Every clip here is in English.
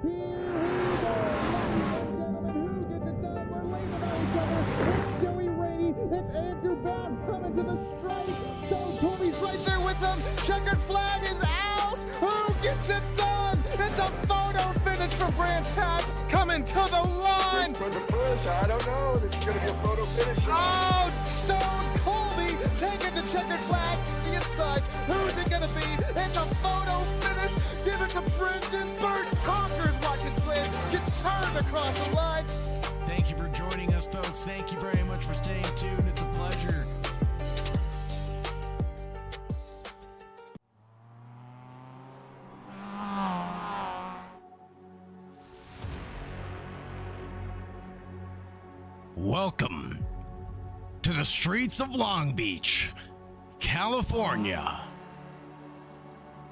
Here we go, ladies and gentlemen. Who gets it done? We're leaning on each other. It's Joey Rainey. It's Andrew Baum coming to the stripe. Stone Colby's right there with them. Checkered flag is out. Who gets it done? It's a photo finish for Branch Hatch coming to the line. It's going to push. I don't know. This is going to be a photo finish. Oh, Stone Colby taking the checkered flag to the inside. Who's it going to be? It's a photo finish. Give it to Brendan Burt. Conquers Watkins Glen. Gets turned across the line. Thank you for joining us, folks. Thank you very much for staying tuned. It's a pleasure. Welcome to the streets of Long Beach, California,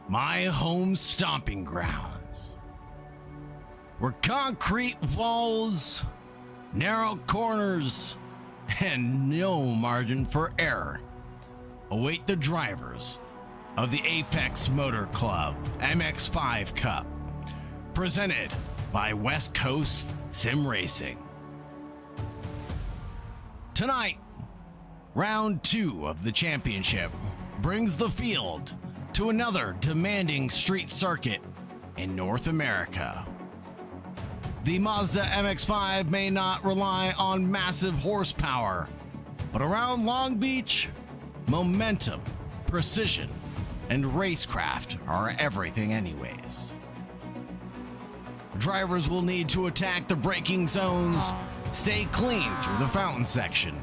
my home stomping grounds, where concrete walls, narrow corners, and no margin for error await the drivers of the Apex Motor Club MX-5 Cup, presented by West Coast Sim Racing. Tonight, round 2 of the championship brings the field to another demanding street circuit in North America. The Mazda MX-5 may not rely on massive horsepower, but around Long Beach, momentum, precision, and racecraft are everything anyways. Drivers will need to attack the braking zones, stay clean through the fountain section,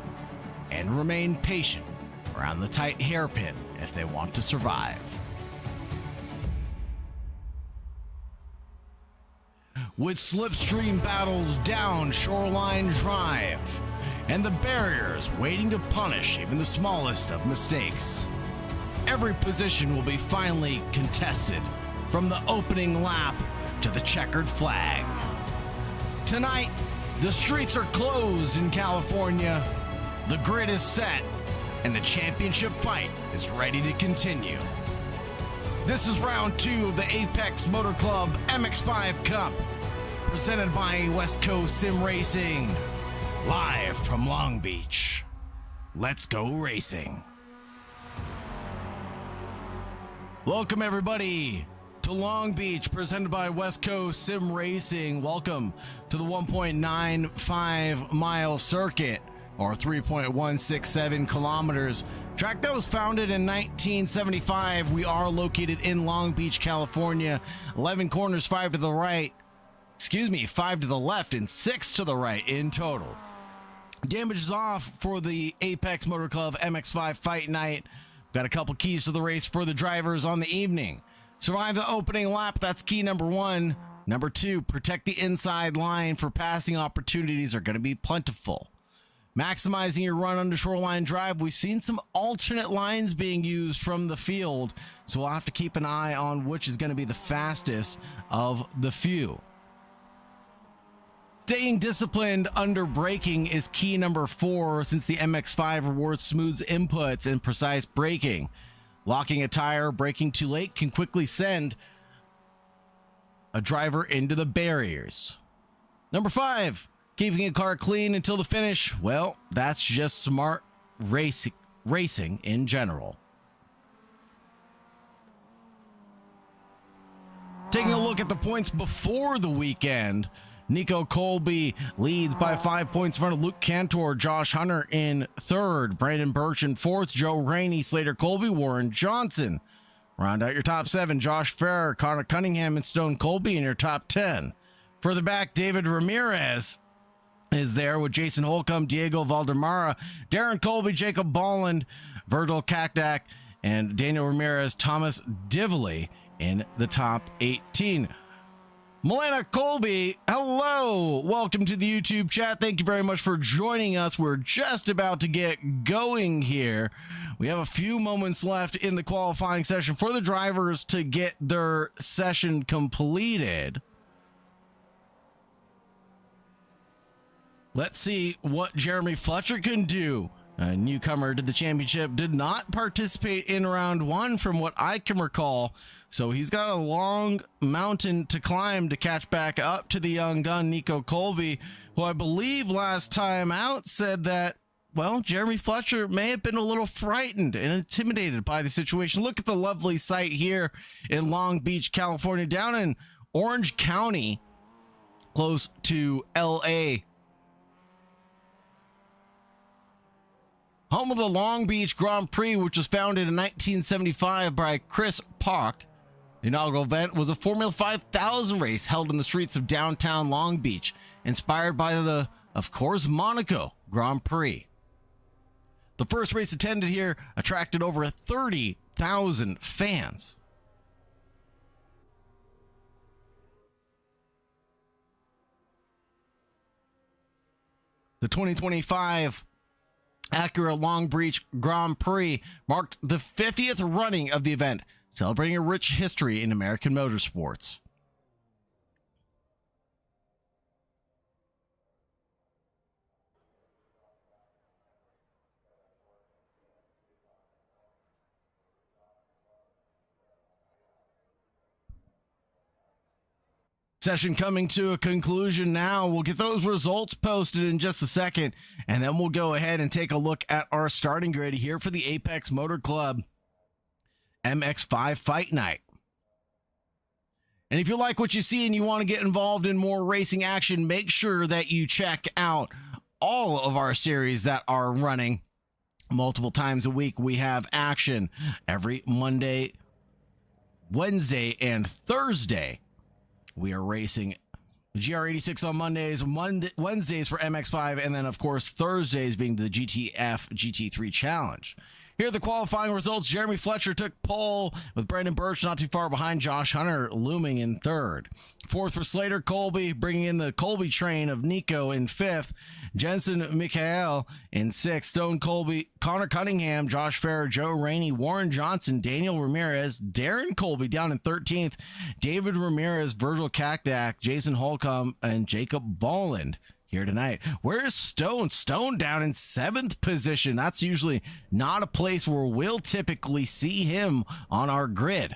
and remain patient around the tight hairpin if they want to survive. With slipstream battles down Shoreline Drive, and the barriers waiting to punish even the smallest of mistakes, every position will be finely contested from the opening lap to the checkered flag. Tonight, the streets are closed in California, the grid is set, and the championship fight is ready to continue. This is round 2 of the Apex Motor Club MX-5 Cup, presented by West Coast Sim Racing, live from Long Beach. Let's go racing. Welcome everybody to Long Beach, presented by West Coast Sim Racing. Welcome to the 1.95 mile circuit, or 3.167 kilometers. Track that was founded in 1975. We are located in Long Beach, California. 11 corners, 5 to the right. 5 to the left and 6 to the right in total. Damage is off for the Apex Motor Club MX-5 Fight Night. Got a couple keys to the race for the drivers on the evening. Survive the opening lap, that's key number 1. Number 2, protect the inside line for passing opportunities are going to be plentiful. Maximizing your run under Shoreline Drive. We've seen some alternate lines being used from the field, so we'll have to keep an eye on which is going to be the fastest of the few. Staying disciplined under braking is key number 4, since the MX-5 rewards smooth inputs and precise braking. Locking a tire, braking too late can quickly send a driver into the barriers. Number 5, keeping a car clean until the finish. Well, that's just smart racing in general. Taking a look at the points before the weekend, Nico Colby leads by 5 points in front of Luke Cantor. Josh Hunter in 3rd. Brandon Birch in 4th. Joe Rainey, Slater Colby, Warren Johnson. Round out your top 7. Josh Farrer, Connor Cunningham, and Stone Colby in your top 10. Further back, David Ramirez is there with Jason Holcomb, Diego Valdemara, Darren Colby, Jacob Bolland, Virgil Kakdak, and Daniel Ramirez, Thomas Dively in the top 18. Milena Colby, hello. Welcome to the YouTube chat. Thank you very much for joining us. We're just about to get going here. We have a few moments left in the qualifying session for the drivers to get their session completed. Let's see what Jeremy Fletcher can do A newcomer to the championship, did not participate in round one from what I can recall. So he's got a long mountain to climb to catch back up to the young gun, Nico Colby, who I believe last time out said that, well, Jeremy Fletcher may have been a little frightened and intimidated by the situation. Look at the lovely sight here in Long Beach, California, down in Orange County, close to LA. Home of the Long Beach Grand Prix, which was founded in 1975 by Chris Park. The inaugural event was a Formula 5000 race held in the streets of downtown Long Beach, inspired by the, of course, Monaco Grand Prix. The first race attended here attracted over 30,000 fans. The 2025 Acura Long Beach Grand Prix marked the 50th running of the event, celebrating a rich history in American motorsports. Session coming to a conclusion now. We'll get those results posted in just a second, and then we'll go ahead and take a look at our starting grid here for the Apex Motor Club MX-5 Fight Night. And if you like what you see and you want to get involved in more racing action, make sure that you check out all of our series that are running multiple times a week. We have action every Monday, Wednesday, and Thursday. We are racing GR86 on Mondays, Wednesdays for MX-5, and then, of course, Thursdays being the GTF GT3 Challenge. Here are the qualifying results. Jeremy Fletcher took pole with Brandon Birch not too far behind. Josh Hunter looming in third. Fourth for Slater Colby, bringing in the Colby train of Nico in fifth. Jensen Michael in sixth. Stone Colby, Connor Cunningham, Josh Farrer, Joe Rainey, Warren Johnson, Daniel Ramirez, Darren Colby down in 13th. David Ramirez, Virgil Kakdak, Jason Holcomb, and Jacob Bolland here tonight. Where is Stone? Stone down in 7th position. That's usually not a place where we'll typically see him on our grid.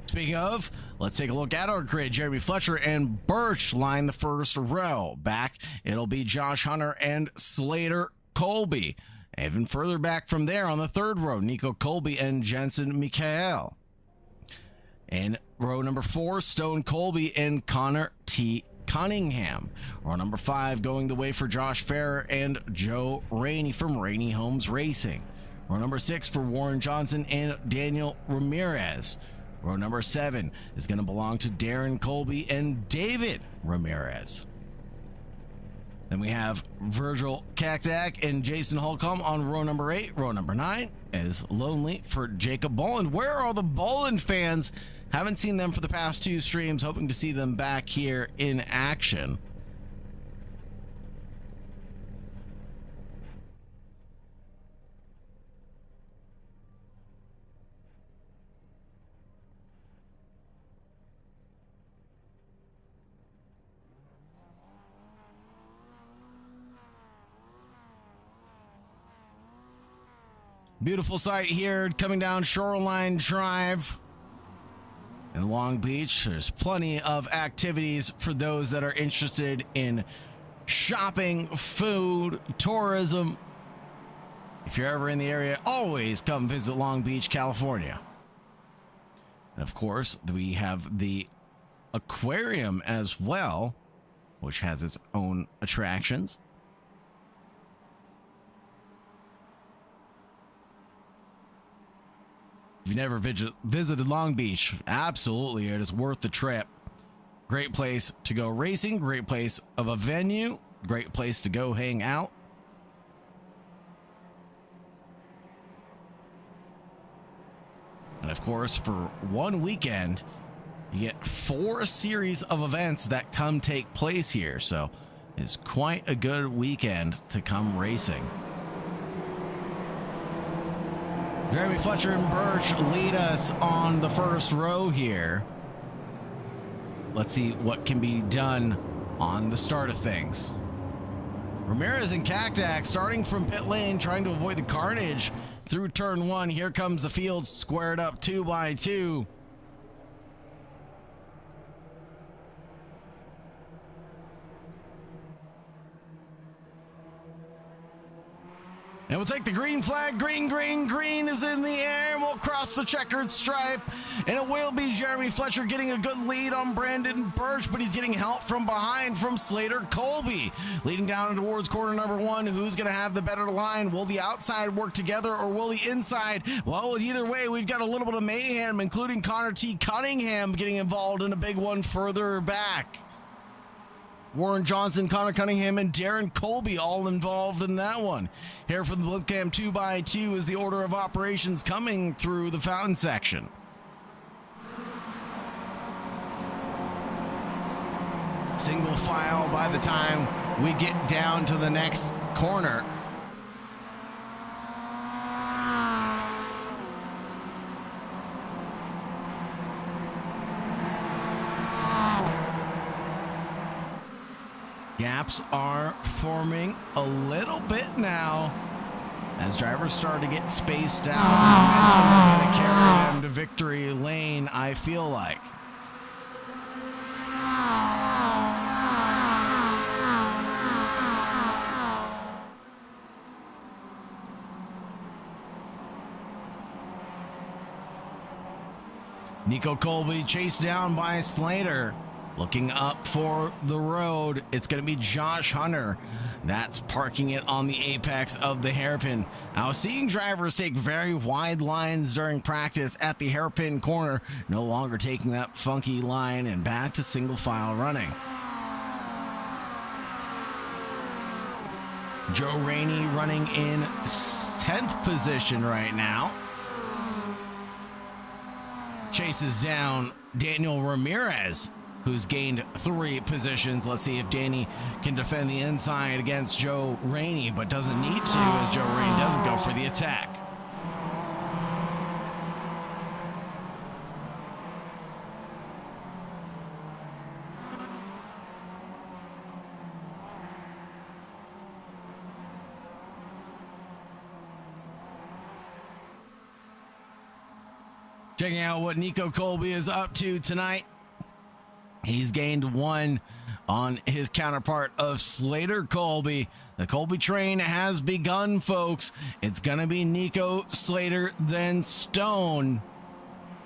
Speaking of, let's take a look at our grid. Jeremy Fletcher and Birch line the first row. Back, it'll be Josh Hunter and Slater Colby. Even further back from there on the third row, Nico Colby and Jensen Michael. In row number 4, Stone Colby and Connor T. Cunningham. Row number 5 going the way for Josh Farrer and Joe Rainey from Rainey Homes Racing. Row number 6 for Warren Johnson and Daniel Ramirez. Row number 7 is going to belong to Darren Colby and David Ramirez. Then we have Virgil Kakdak and Jason Holcomb on row number 8. Row number 9 is lonely for Jacob Bolland. Where are all the Bolland fans? Haven't seen them for the past 2 streams, hoping to see them back here in action. Beautiful sight here coming down Shoreline Drive in Long Beach. There's plenty of activities for those that are interested in shopping, food, tourism. If you're ever in the area, always come visit Long Beach, California. And of course, we have the aquarium as well, which has its own attractions. If you've never visited Long Beach, absolutely, it is worth the trip. Great place to go racing, great place of a venue, great place to go hang out. And of course, for one weekend, you get 4 series of events that take place here. So it's quite a good weekend to come racing. Jeremy Fletcher and Birch lead us on the first row here. Let's see what can be done on the start of things. Ramirez and Cactac starting from pit lane, trying to avoid the carnage through turn one. Here comes the field squared up 2 by 2. And we'll take the green flag. Green, green, green is in the air. And we'll cross the checkered stripe. And it will be Jeremy Fletcher getting a good lead on Brandon Birch, but he's getting help from behind from Slater Colby. Leading down towards corner number 1. Who's going to have the better line? Will the outside work together or will the inside? Well, either way, we've got a little bit of mayhem, including Connor T. Cunningham getting involved in a big one further back. Warren Johnson, Connor Cunningham, and Darren Colby all involved in that one. Here for the Blipcam 2 by 2 is the order of operations coming through the fountain section. Single file by the time we get down to the next corner. Gaps are forming a little bit now as drivers start to get spaced out. Momentum is going to carry them to victory lane, I feel like. Nico Colby chased down by Slater. Looking up for the road, it's going to be Josh Hunter. That's parking it on the apex of the hairpin. I was seeing drivers take very wide lines during practice at the hairpin corner, no longer taking that funky line and back to single file running. Joe Rainey running in 10th position right now. Chases down Daniel Ramirez, who's gained 3 positions. Let's see if Danny can defend the inside against Joe Rainey, but doesn't need to as Joe Rainey doesn't go for the attack. Checking out what Nico Colby is up to tonight. He's gained 1 on his counterpart of Slater Colby. The Colby train has begun, folks. It's going to be Nico, Slater, then Stone.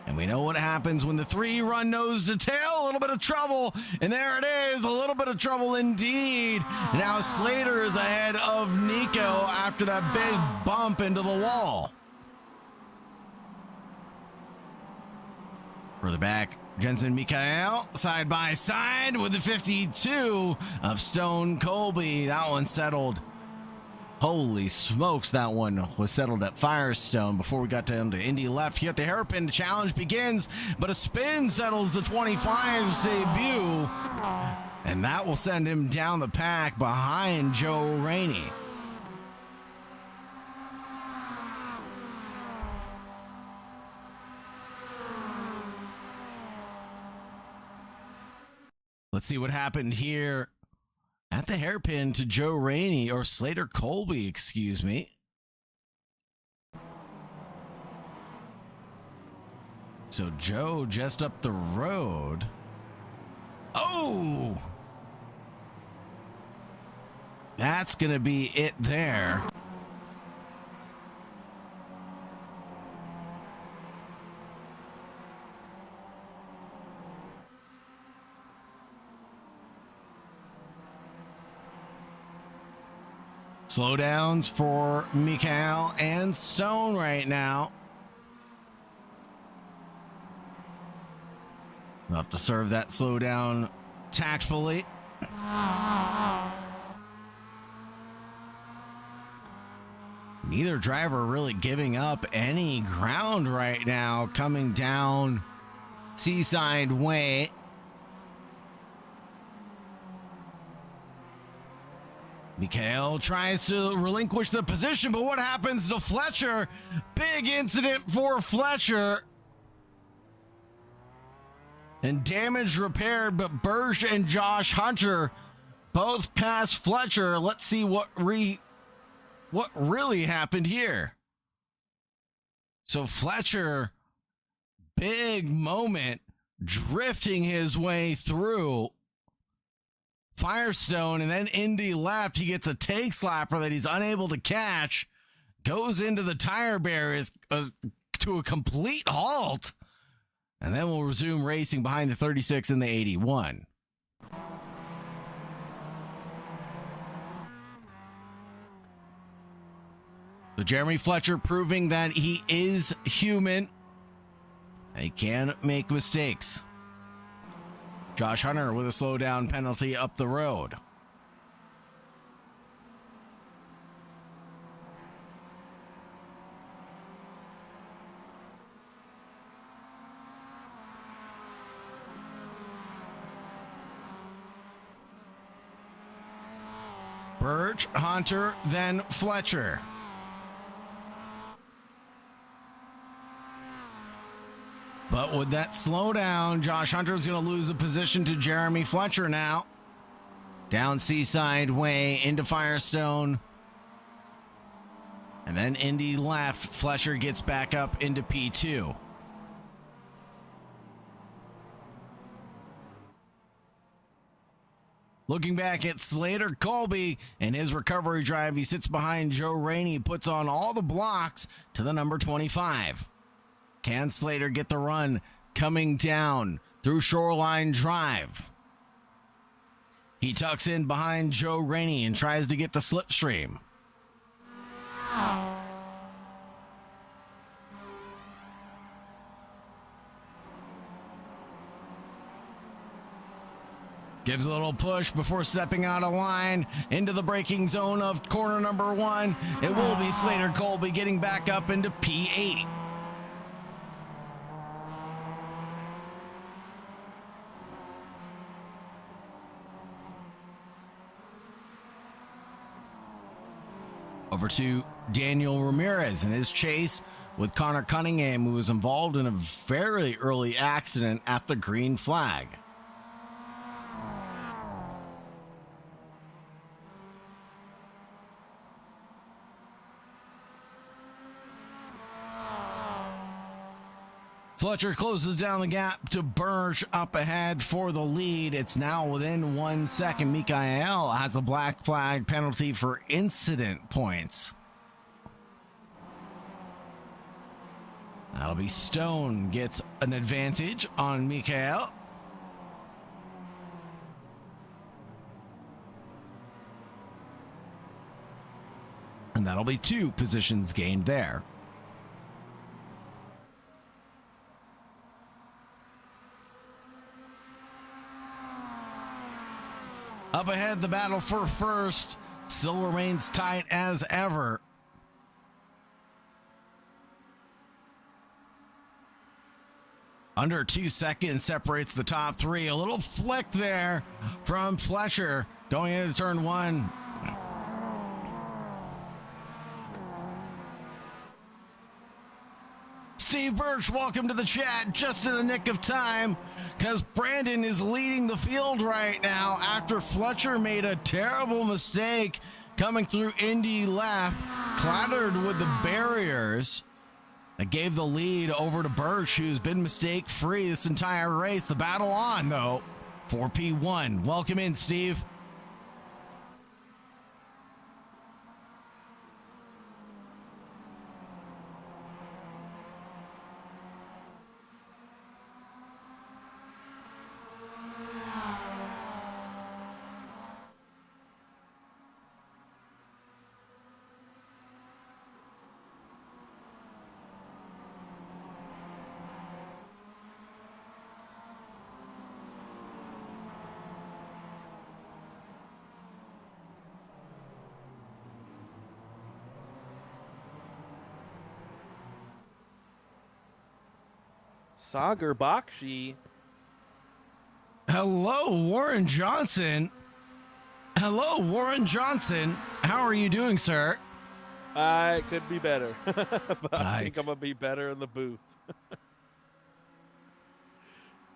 And we know what happens when the 3 run nose to tail. A little bit of trouble. And there it is. A little bit of trouble indeed. Now Slater is ahead of Nico after that big bump into the wall. Further back, Jensen Mikael side by side with the 52 of Stone Colby. That one settled. Holy smokes, that one was settled at Firestone before we got down to Indy left. Here at the hairpin, the challenge begins, but a spin settles the 25's debut, and that will send him down the pack behind Joe Rainey. Let's see what happened here at the hairpin to Joe Rainey, or Slater Colby, excuse me. So Joe just up the road. Oh! That's going to be it there. Slowdowns for Mikael and Stone right now. We'll have to serve that slowdown tactfully. Neither driver really giving up any ground right now, coming down Seaside Way. Mikael tries to relinquish the position, but what happens to Fletcher? Big incident for Fletcher. and damage repaired, but Burge and Josh Hunter both passed Fletcher. Let's see what really happened here. So Fletcher, big moment, drifting his way through Firestone, and then Indy left. He gets a take slapper that he's unable to catch, goes into the tire barriers to a complete halt, and then we'll resume racing behind the 36 and the 81. So Jeremy Fletcher proving that he is human. He can make mistakes. Josh Hunter with a slowdown penalty up the road. Burge, Hunter, then Fletcher. But with that slowdown, Josh Hunter's going to lose a position to Jeremy Fletcher now. Down Seaside Way into Firestone. And then Indy left. Fletcher gets back up into P2. Looking back at Slater Colby and his recovery drive, he sits behind Joe Rainey, puts on all the blocks to the number 25. Can Slater get the run coming down through Shoreline Drive? He tucks in behind Joe Rainey and tries to get the slipstream. Gives a little push before stepping out of line into the braking zone of corner number 1. It will be Slater Colby getting back up into P8. Over to Daniel Ramirez and his chase with Connor Cunningham, who was involved in a very early accident at the green flag. Fletcher closes down the gap to Burge up ahead for the lead. It's now within 1 second. Mikael has a black flag penalty for incident points. That'll be Stone gets an advantage on Mikael. And that'll be 2 positions gained there. Up ahead, the battle for first still remains tight as ever. Under 2 seconds separates the top 3. A little flick there from Fletcher going into turn 1. Steve Birch, welcome to the chat, just in the nick of time, because Brandon is leading the field right now after Fletcher made a terrible mistake coming through Indy left, clattered with the barriers. That gave the lead over to Birch, who's been mistake-free this entire race. The battle on, though, for P1. Welcome in, Steve. Sagar Bakshi. Hello, Warren Johnson. Hello, Warren Johnson. How are you doing, sir? I could be better, but I think I'm going to be better in the booth.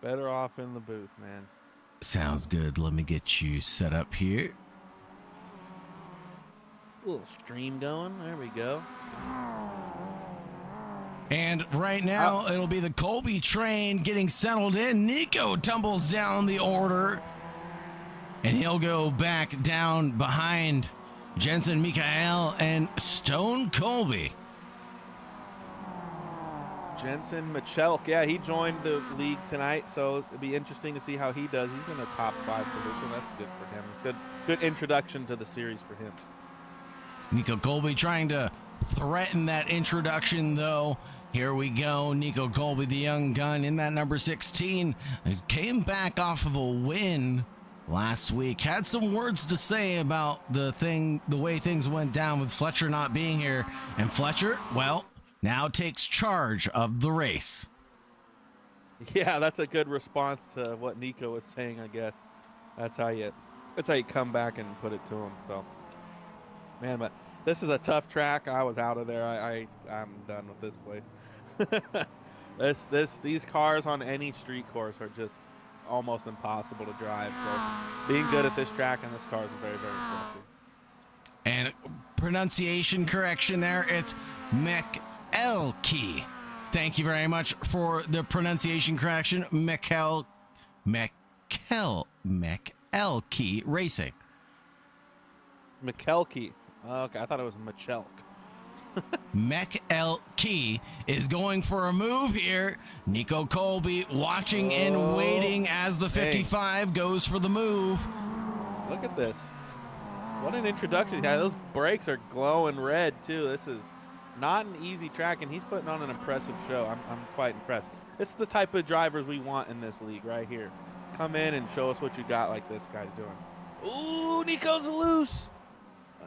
Better off in the booth, man. Sounds good. Let me get you set up here. A little stream going. There we go. And right now, it'll be the Colby train getting settled in. Nico tumbles down the order, and he'll go back down behind Jensen Mikael and Stone Colby. Jensen Michelk, yeah, he joined the league tonight, so it'll be interesting to see how he does. He's in a top 5 position. That's good for him. Good introduction to the series for him. Nico Colby trying to threaten that introduction, though. Here we go. Nico Colby, the young gun in that number 16, came back off of a win last week. Had some words to say about the way things went down with Fletcher not being here. And Fletcher, well, now takes charge of the race. Yeah, that's a good response to what Nico was saying, I guess. That's how you come back and put it to him. So, man, but this is a tough track. I was out of there. I'm done with this place. These cars on any street course are just almost impossible to drive. So, being good at this track and this car is very, very impressive. And pronunciation correction there. It's McElkey. Thank you very much for the pronunciation correction. McElkey Racing. McElkey. Okay, I thought it was Michelk. McElkey is going for a move here. Nico Colby watching and waiting as the 55 goes for the move. Look at this. What an introduction. Yeah, those brakes are glowing red, too. This is not an easy track, and he's putting on an impressive show. I'm quite impressed. This is the type of drivers we want in this league right here. Come in and show us what you got like this guy's doing. Ooh, Nico's loose.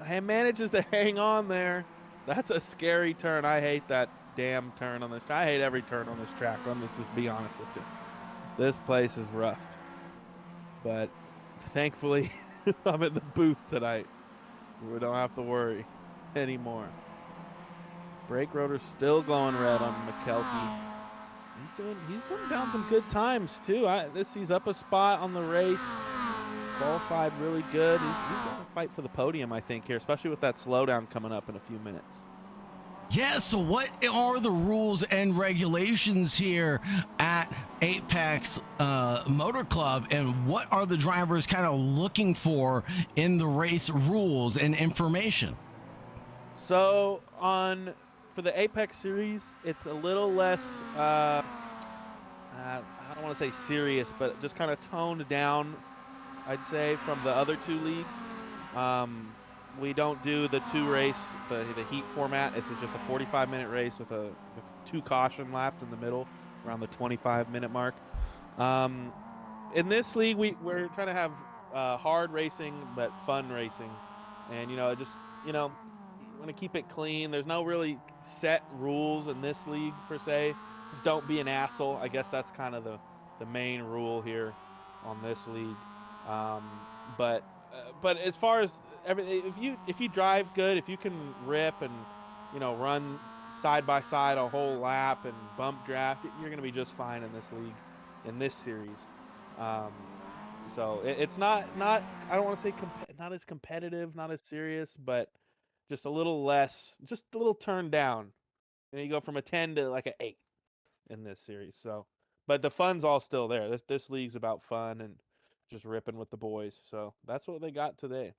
He manages to hang on there. That's a scary turn. I hate that damn turn on this. I hate every turn on this track. Let's just be honest with you. This place is rough. But thankfully, I'm in the booth tonight. We don't have to worry anymore. Brake rotor's still glowing red on McKelkey. He's putting down some good times too. He's up a spot on the race. Qualified really good. He's going to fight for the podium, I think, here, especially with that slowdown coming up in a few minutes. Yeah, so what are the rules and regulations here at Apex Motor Club, and what are the drivers kind of looking for in the race rules and information? So for the Apex series, it's a little less, I don't want to say serious, but just kind of toned down, I'd say, from the other two leagues. We don't do the the heat format. It's just a 45-minute race with 2 caution laps in the middle, around the 25-minute mark. In this league, we're trying to have hard racing but fun racing, and you want to keep it clean. There's no really set rules in this league per se. Just don't be an asshole. I guess that's kind of the main rule here on this league. But as far as everything, if you drive good, if you can rip and run side by side a whole lap and bump draft, you're going to be just fine in this league, in this series. So it's not I don't want to say not as competitive, not as serious, but just a little less, just a little turned down. And you go from a 10 to like an 8 in this series. So, but the fun's all still there. This league's about fun and just ripping with the boys. So that's what they got today.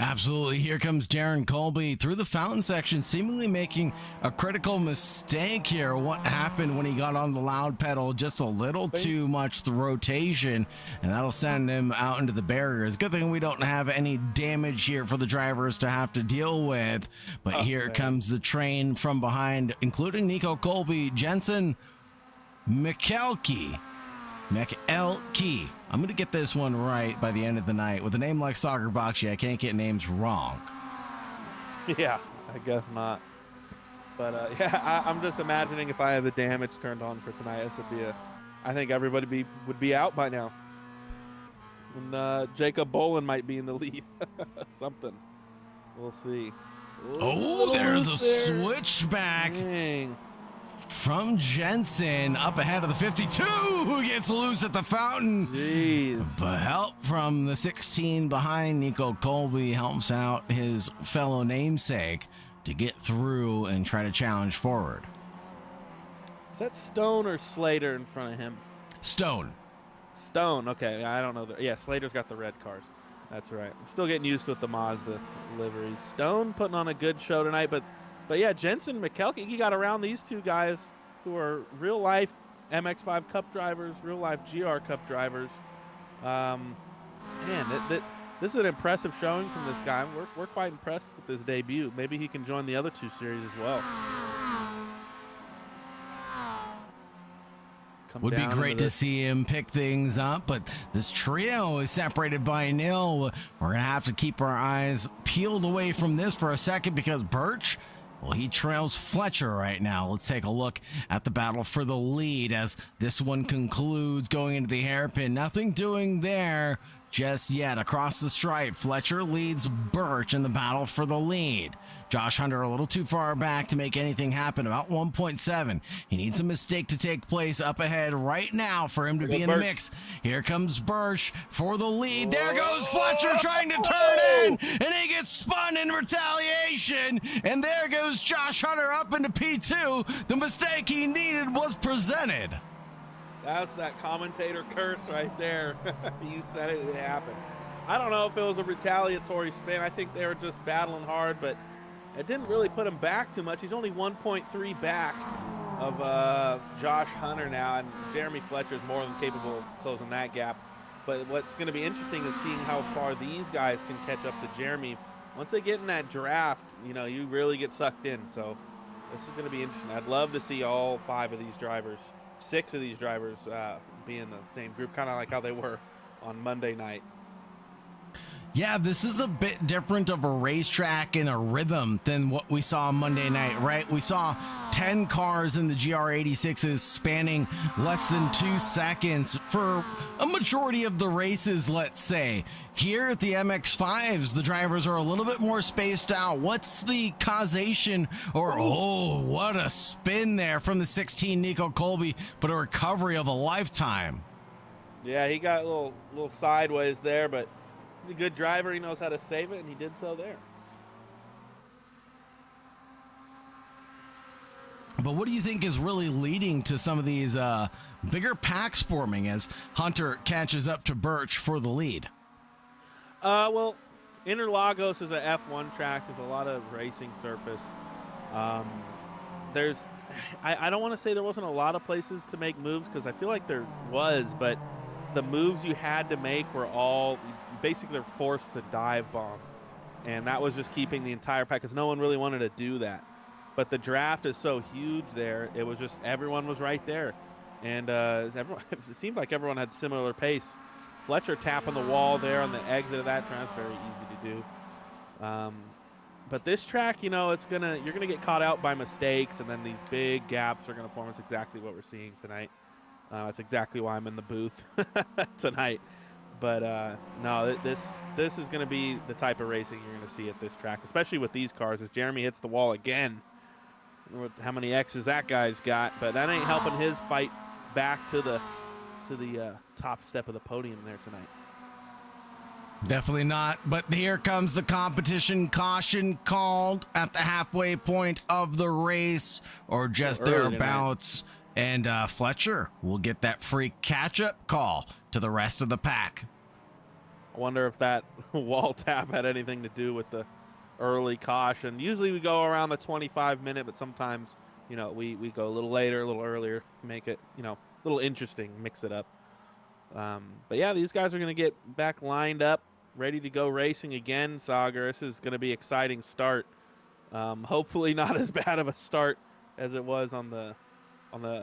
Absolutely. Here comes Darren Colby through the fountain section, seemingly making a critical mistake here. What happened when he got on the loud pedal? Just a little too much the rotation, and that'll send him out into the barriers. Good thing we don't have any damage here for the drivers to have to deal with. But here comes the train from behind, including Nico Colby, Jensen McElkey. I'm going to get this one right by the end of the night. With a name like Soccer Boxy, I can't get names wrong. Yeah, I guess not. But I'm just imagining if I had the damage turned on for tonight, this would be I think everybody would be out by now. And Jacob Bolin might be in the lead. Something. We'll see. Oh, there's a switchback. Dang. from Jensen up ahead of the 52, who gets loose at the fountain. Jeez. But help from the 16 behind. Nico Colby helps out his fellow namesake to get through and try to challenge forward. Is that Stone or Slater in front of him? Stone. Stone, okay. I don't know. Yeah, Slater's got the red cars. That's right. I'm still getting used with the Mazda liveries. Stone putting on a good show tonight, but yeah, Jensen McKelkey, he got around these two guys who are real-life MX-5 Cup drivers, real-life GR Cup drivers. Man, this is an impressive showing from this guy. We're quite impressed with this debut. Maybe he can join the other two series as well. Would be great to see him pick things up, but this trio is separated by a nil. We're going to have to keep our eyes peeled away from this for a second because Birch, well, he trails Fletcher right now. Let's take a look at the battle for the lead as this one concludes going into the hairpin. Nothing doing there just yet. Across the stripe, Fletcher leads Birch in the battle for the lead. Josh Hunter a little too far back to make anything happen, about 1.7. He needs a mistake to take place up ahead right now for him to be in the mix. Here comes Birch for the lead. There goes Fletcher trying to turn in, and he gets spun in retaliation. And there goes Josh Hunter up into P2. The mistake he needed was presented. That's that commentator curse right there. You said it, it happened. I don't know if it was a retaliatory spin. I think they were just battling hard, but it didn't really put him back too much. He's only 1.3 back of Josh Hunter now, and Jeremy Fletcher is more than capable of closing that gap. But what's going to be interesting is seeing how far these guys can catch up to Jeremy. Once they get in that draft, you know, you really get sucked in. So this is going to be interesting. I'd love to see all 5 of these drivers, 6 of these drivers be in the same group, kind of like how they were on Monday night. Yeah, this is a bit different of a racetrack and a rhythm than what we saw Monday night, right? We saw 10 cars in the GR86s spanning less than 2 seconds for a majority of the races, let's say. Here at the MX-5s, the drivers are a little bit more spaced out. What's the causation? Or, oh, what a spin there from the 16 Nico Colby, but a recovery of a lifetime. Yeah, he got a little sideways there, but he's a good driver. He knows how to save it, and he did so there. But what do you think is really leading to some of these bigger packs forming as Hunter catches up to Birch for the lead? Well, Interlagos is a F1 track. There's a lot of racing surface. I don't want to say there wasn't a lot of places to make moves because I feel like there was, but the moves you had to make were all basically forced to dive bomb, and that was just keeping the entire pack because no one really wanted to do that. But the draft is so huge there, it was just everyone was right there, and it seemed like everyone had similar pace. Fletcher tapping the wall there on the exit of that turn, that's very easy to do. But this track, you know, you're gonna get caught out by mistakes, and then these big gaps are gonna form. It's exactly what we're seeing tonight. That's exactly why I'm in the booth tonight. But no, this is going to be the type of racing you're going to see at this track, especially with these cars. As Jeremy hits the wall again, how many X's that guy's got, but that ain't helping his fight back to the top step of the podium there tonight. Definitely not. But here comes the competition. Caution called at the halfway point of the race, or just thereabouts. And Fletcher will get that free catch-up call to the rest of the pack. I wonder if that wall tap had anything to do with the early caution. Usually we go around the 25-minute, but sometimes, you know, we go a little later, a little earlier, make it, you know, a little interesting, mix it up. But yeah, these guys are going to get back lined up, ready to go racing again, Sagar. This is going to be an exciting start. Hopefully not as bad of a start as it was on the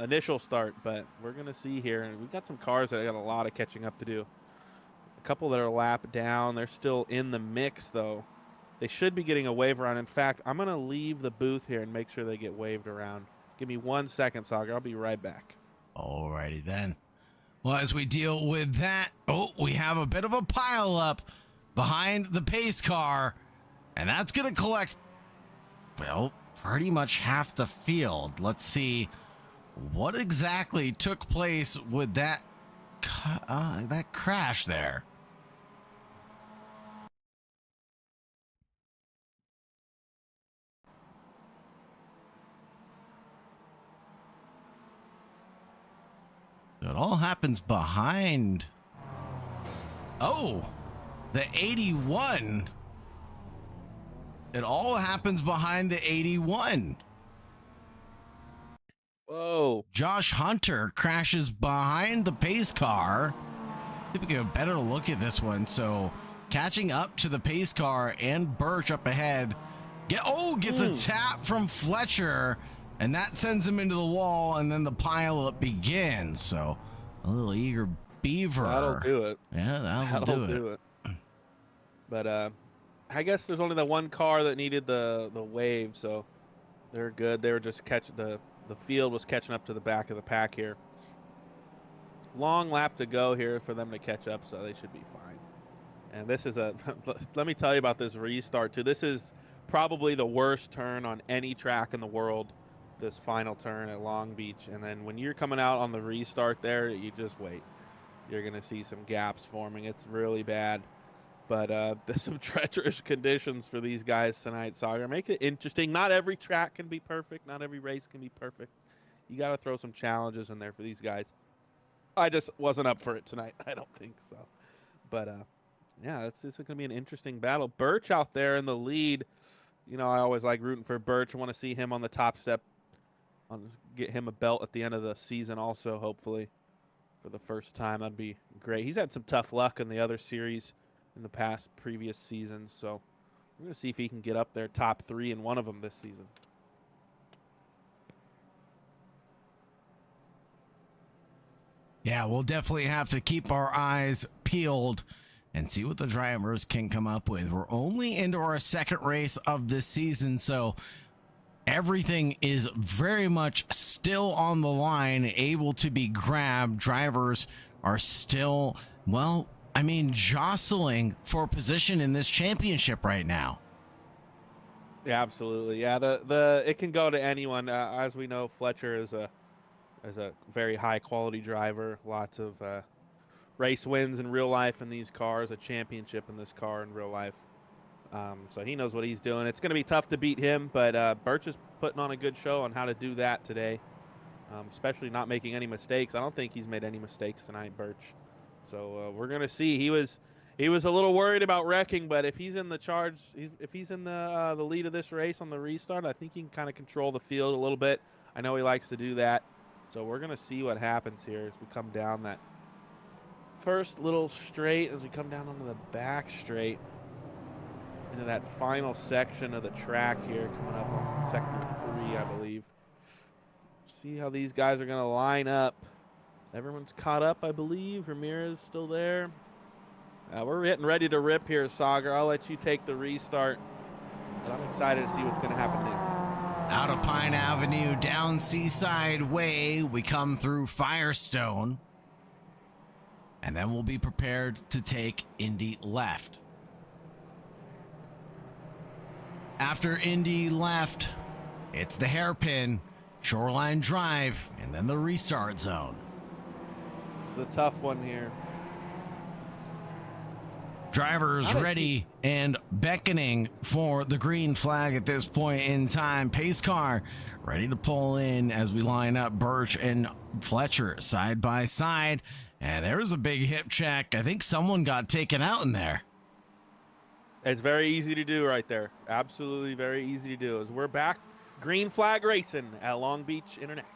initial start, but we're going to see here. And we've got some cars that got a lot of catching up to do. A couple that are a lap down. They're still in the mix, though. They should be getting a wave around. In fact, I'm going to leave the booth here and make sure they get waved around. Give me 1 second, Sagar. I'll be right back. Alrighty then. Well, as we deal with that, we have a bit of a pile up behind the pace car, and that's going to collect, well, pretty much half the field. Let's see what exactly took place with that crash there? It all happens behind. Oh, the 81. It all happens behind the 81. Whoa. Josh Hunter crashes behind the pace car. See if we get a better look at this one. So catching up to the pace car and Birch up ahead. Gets a tap from Fletcher, and that sends him into the wall, and then the pileup begins. So a little eager beaver. That'll do it. Yeah, that'll do it. But I guess there's only the one car that needed the wave, so they're good. They were just catching the field was catching up to the back of the pack here. Long lap to go here for them to catch up, so they should be fine. And this is let me tell you about this restart too. This is probably the worst turn on any track in the world, this final turn at Long Beach. And then when you're coming out on the restart there, you just wait. You're going to see some gaps forming. It's really bad. But there's some treacherous conditions for these guys tonight, Sagar. Make it interesting. Not every track can be perfect. Not every race can be perfect. You got to throw some challenges in there for these guys. I just wasn't up for it tonight. I don't think so. But, yeah, this is going to be an interesting battle. Birch out there in the lead. You know, I always like rooting for Birch. I want to see him on the top step. I'll get him a belt at the end of the season also, hopefully, for the first time. That'd be great. He's had some tough luck in the other series in the previous seasons, so we're going to see if he can get up there top 3 in one of them this season. Yeah, we'll definitely have to keep our eyes peeled and see what the drivers can come up with. We're only into our second race of this season, so everything is very much still on the line, able to be grabbed. Drivers are still, well, I mean, jostling for position in this championship right now. Yeah, absolutely. Yeah, it can go to anyone. As we know, Fletcher is a very high quality driver. Lots of race wins in real life in these cars, a championship in this car in real life. So he knows what he's doing. It's going to be tough to beat him, but Birch is putting on a good show on how to do that today, especially not making any mistakes. I don't think he's made any mistakes tonight, Birch. So we're going to see. He was a little worried about wrecking, but if he's in the charge, if he's in the lead of this race on the restart, I think he can kind of control the field a little bit. I know he likes to do that. So we're going to see what happens here as we come down that first little straight, as we come down onto the back straight into that final section of the track here, coming up on sector 3, I believe. See how these guys are going to line up. Everyone's caught up, I believe. Ramirez still there. We're getting ready to rip here, Sagar. I'll let you take the restart, but I'm excited to see what's going to happen next. Out of Pine Avenue, down Seaside Way, we come through Firestone, and then we'll be prepared to take Indy left. After Indy left, it's the hairpin, Shoreline Drive, and then the restart zone. It's a tough one here. Drivers ready and beckoning for the green flag at this point in time. Pace car ready to pull in as we line up Birch and Fletcher side by side. And there's a big hip check. I think someone got taken out in there. It's very easy to do right there. Absolutely very easy to do. As we're back, green flag racing at Long Beach International.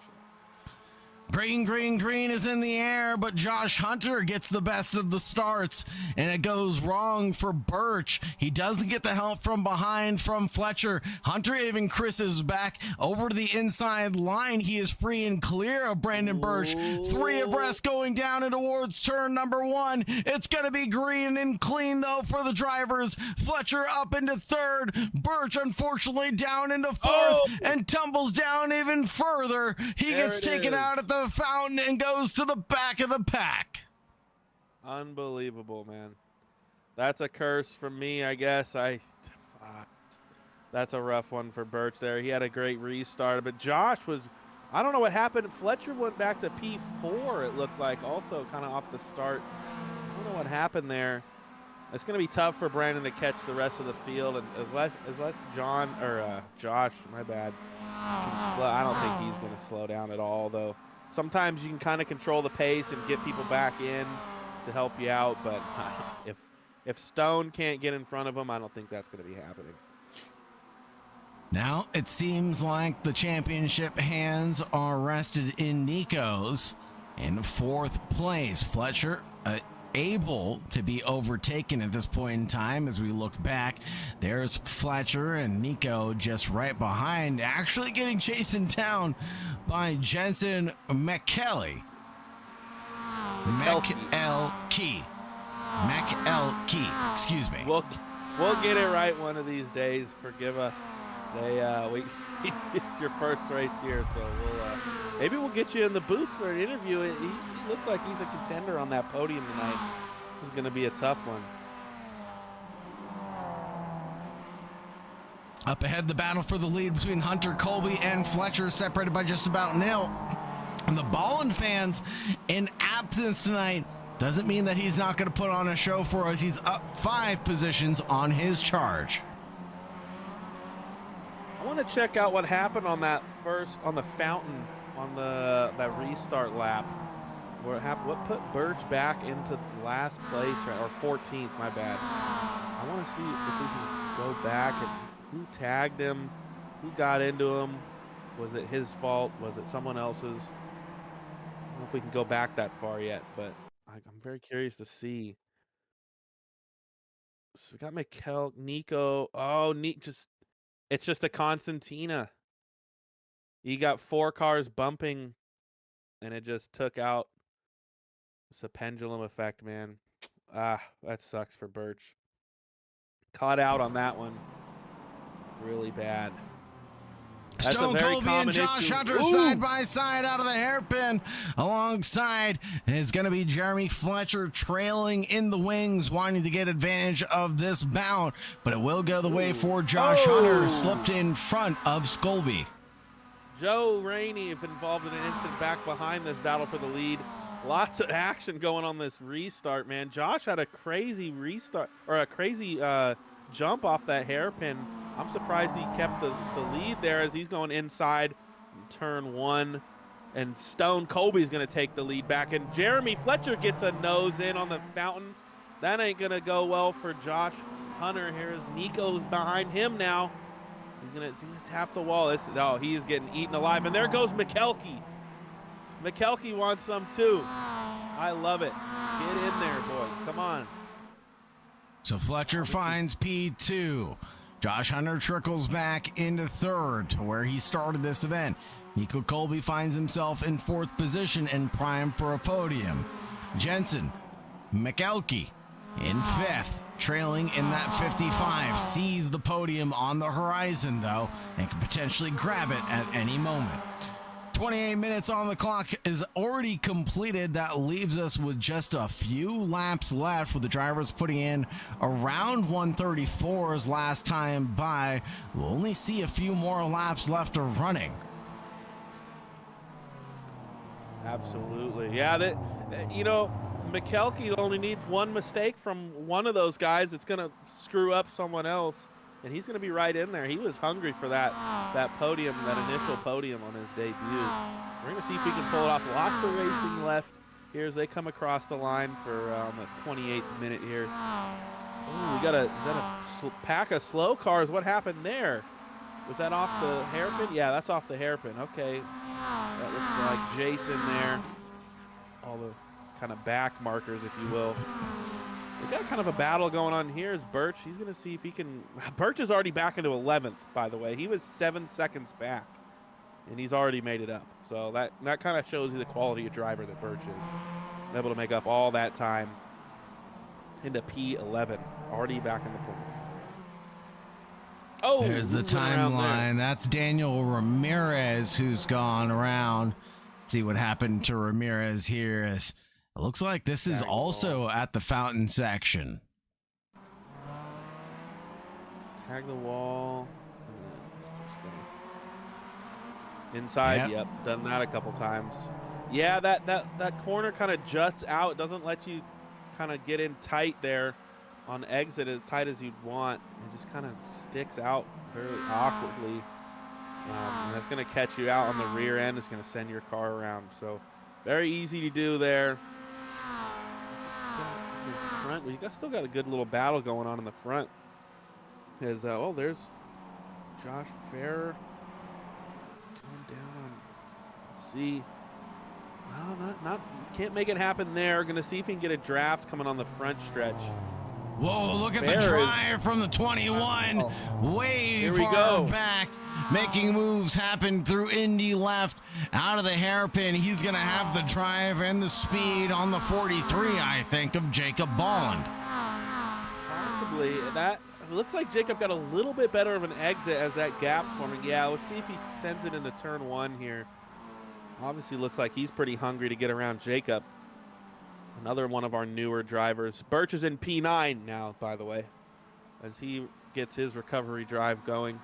Green, green, green is in the air, but Josh Hunter gets the best of the starts, and it goes wrong for Birch. He doesn't get the help from behind from Fletcher. Hunter even crisses back over to the inside line. He is free and clear of Brandon Birch. 3 abreast going down and towards turn number 1. It's going to be green and clean, though, for the drivers. Fletcher up into 3rd. Birch, unfortunately, down into 4th and tumbles down even further. He gets taken out at the fountain and goes to the back of the pack. Unbelievable, man. That's a curse from me, I guess. That's a rough one for Birch there. He had a great restart, but Josh was, I don't know what happened. Fletcher went back to P4, it looked like, also kind of off the start. I don't know what happened there. It's going to be tough for Brandon to catch the rest of the field, and unless Josh, my bad, I don't think he's going to slow down at all, though. Sometimes you can kind of control the pace and get people back in to help you out, but if Stone can't get in front of him, I don't think that's going to be happening. Now it seems like the championship hands are rested in Nico's in 4th place. Fletcher able to be overtaken at this point in time. As we look back, there's Fletcher and Nico just right behind, actually getting chased down by Jensen McKelly. McElkey, excuse me. We'll get it right one of these days. Forgive us. It's your first race here, so maybe we'll get you in the booth for an interview. He looks like he's a contender on that podium tonight. This is going to be a tough one. Up ahead, the battle for the lead between Hunter Colby and Fletcher, separated by just about nil. And the Ballin fans in absence tonight doesn't mean that he's not going to put on a show for us. He's up 5 positions on his charge. I want to check out what happened on that on the fountain on that restart lap. What put Birch back into last place, or 14th, my bad. I want to see if we can go back and who tagged him, who got into him. Was it his fault? Was it someone else's? I don't know if we can go back that far yet, but I'm very curious to see. So we got Nico. Oh, it's just a Constantina. You got 4 cars bumping, and it just took out. It's a pendulum effect, man. That sucks for Birch. Caught out on that one. Really bad. That's Stone Colby and Josh issue. Hunter side by side out of the hairpin. Alongside is going to be Jeremy Fletcher trailing in the wings, wanting to get advantage of this bout. But it will go the way for Josh Hunter, slipped in front of Scolby. Joe Rainey involved in an incident back behind this battle for the lead. Lots of action going on this restart, man. Josh had a crazy restart, or a crazy jump off that hairpin. I'm surprised he kept the lead there as he's going inside turn 1. And Stone Colby's going to take the lead back. And Jeremy Fletcher gets a nose in on the fountain. That ain't going to go well for Josh Hunter. Here's Nico's behind him now. He's gonna tap the wall. He is getting eaten alive. And there goes McKelkey. McKelkey wants some too. I love it. Get in there, boys. Come on. So Fletcher finds P2. Josh Hunter trickles back into 3rd to where he started this event. Nico Colby finds himself in 4th position and primed for a podium. Jensen McElkey in 5th, trailing in that 55, sees the podium on the horizon though, and can potentially grab it at any moment. 28 minutes on the clock is already completed. That leaves us with just a few laps left, with the drivers putting in around 134's last time by. We'll only see a few more laps left of running. Absolutely. Yeah, McKelkey only needs one mistake from one of those guys. It's going to screw up someone else, and he's going to be right in there. He was hungry for that podium, that initial podium on his debut. We're going to see if he can pull it off. Lots of racing left here as they come across the line for the 28th minute here. Ooh, is that a pack of slow cars? What happened there? Was that off the hairpin? Yeah, that's off the hairpin. Okay. That looks like Jason there. All the kind of back markers, if you will. We got kind of a battle going on here. Is Birch. He's going to see if he can. Birch is already back into 11th, by the way. He was 7 seconds back, and he's already made it up. So that kind of shows you the quality of driver that Birch is. Able to make up all that time into P11. Already back in the points. Oh, there's the timeline. That's Daniel Ramirez who's gone around. See what happened to Ramirez here. It looks like this is also at the fountain section. Tag the wall. Inside, yep, done that a couple times. Yeah, that corner kind of juts out. It doesn't let you kind of get in tight there on exit as tight as you'd want. It just kind of sticks out very awkwardly. And that's going to catch you out on the rear end. It's going to send your car around. So very easy to do there. In front, we still got a good little battle going on in the front. There's Josh Ferrer coming down. Let's see. No, can't make it happen there. Going to see if he can get a draft coming on the front stretch. Whoa, look at the drive from the 21. Way far back, making moves happen through Indy left, out of the hairpin. He's going to have the drive and the speed on the 43, I think, of Jacob Bolland. Possibly. That looks like Jacob got a little bit better of an exit as that gap's forming. Yeah, let's see if he sends it into turn 1 here. Obviously looks like he's pretty hungry to get around Jacob. Another one of our newer drivers. Birch is in P9 now, by the way, as he gets his recovery drive going.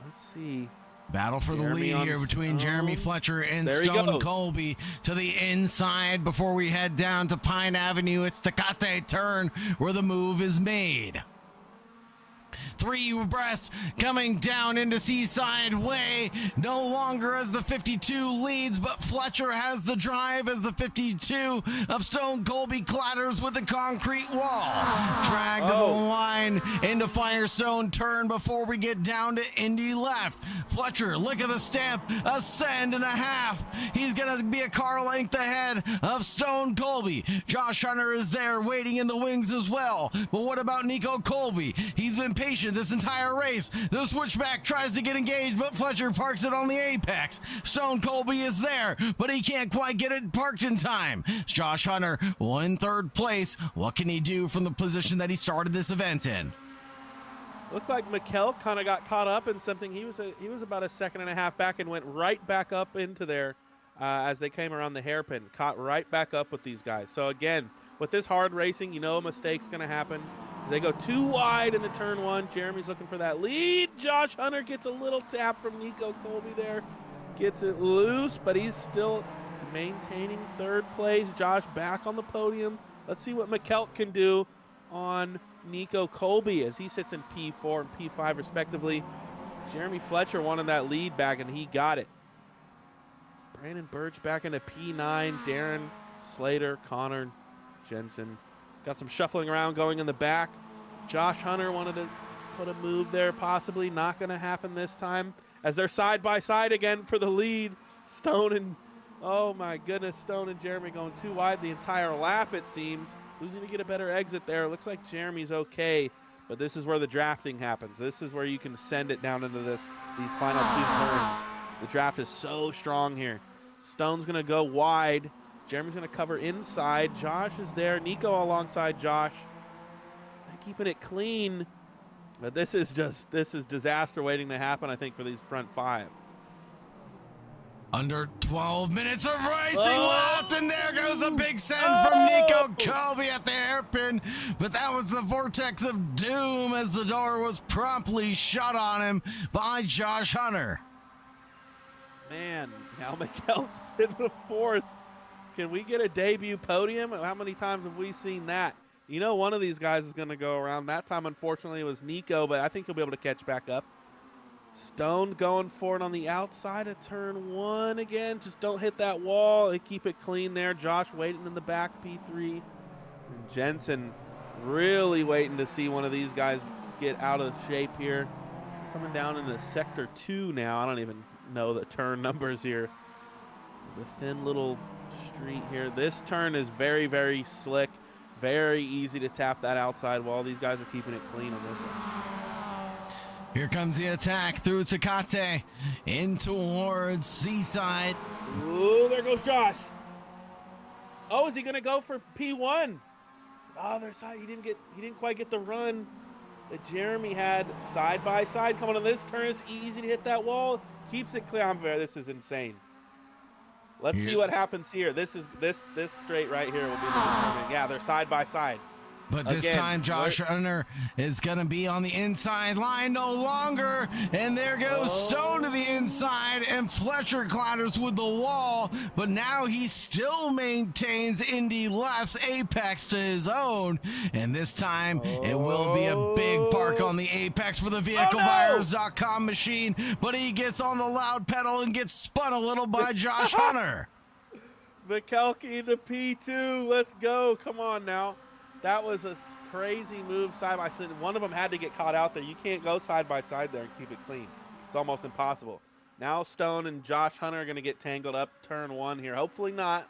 Let's see. Battle for the lead here between Jeremy Fletcher and Stone Colby to the inside before we head down to Pine Avenue. It's Tecate turn where the move is made. 3 abreast coming down into Seaside Way. No longer as the 52 leads, but Fletcher has the drive as the 52 of Stone Colby clatters with the concrete wall. Drag to the line into Firestone turn before we get down to Indy left. Fletcher, look at the stamp, a send and a half. He's going to be a car length ahead of Stone Colby. Josh Hunter is there waiting in the wings as well. But what about Nico Colby? He's been patient this entire race. The switchback tries to get engaged, but Fletcher parks it on the apex. Stone Colby is there, but he can't quite get it parked in time. Josh Hunter in 3rd place. What can he do from the position that he started this event in? Looked like Mikkel kind of got caught up in something. He was about a second and a half back and went right back up into there as they came around the hairpin. Caught right back up with these guys. So again, with this hard racing, you know a mistake's going to happen. They go too wide into turn 1. Jeremy's looking for that lead. Josh Hunter gets a little tap from Nico Colby there. Gets it loose, but he's still maintaining 3rd place. Josh back on the podium. Let's see what McKelt can do on Nico Colby as he sits in P4 and P5 respectively. Jeremy Fletcher wanted that lead back, and he got it. Brandon Birch back into P9. Darren Slater, Connor Jensen. Got some shuffling around going in the back. Josh Hunter wanted to put a move there, possibly. Not going to happen this time as they're side by side again for the lead. Stone and, oh my goodness, Stone and Jeremy going too wide the entire lap, it seems. Who's going to get a better exit there? Looks like Jeremy's okay, but this is where the drafting happens. This is where you can send it down into these final 2 turns. The draft is so strong here. Stone's going to go wide. Jeremy's going to cover inside. Josh is there. Nico alongside Josh. They're keeping it clean. But this is disaster waiting to happen, I think, for these front 5. Under 12 minutes of racing left, and there goes a big send from Nico Colby at the hairpin. But that was the vortex of doom as the door was promptly shut on him by Josh Hunter. Man, now Mikkel's in the 4th. Can we get a debut podium? How many times have we seen that? You know one of these guys is going to go around. That time, unfortunately, it was Nico, but I think he'll be able to catch back up. Stone going for it on the outside of turn 1 again. Just don't hit that wall and keep it clean there. Josh waiting in the back, P3. And Jensen really waiting to see one of these guys get out of shape here. Coming down into sector 2 now. I don't even know the turn numbers here. It's a thin little street here. This turn is very, very slick. Very easy to tap that outside wall. These guys are keeping it clean on this one. Here comes the attack through Tecate in towards Seaside. Ooh, there goes Josh. Oh, is he going to go for P1? Oh, their side. He didn't quite get the run that Jeremy had side by side coming on this turn. It's easy to hit that wall. Keeps it clear. This is insane. Let's see what happens here. This straight right here will be the determining. Yeah, they're side by side. But this Again, time, Josh Hunter is going to be on the inside line no longer. And there goes Stone to the inside, and Fletcher clatters with the wall. But now he still maintains Indy Left's apex to his own. And this time, it will be a big park on the apex for the VehicleVirus.com machine. But he gets on the loud pedal and gets spun a little by Josh Hunter. McKelkey, the P2. Let's go. Come on now. That was a crazy move side by side. One of them had to get caught out there. You can't go side by side there and keep it clean. It's almost impossible. Now Stone and Josh Hunter are going to get tangled up turn 1 here. Hopefully not.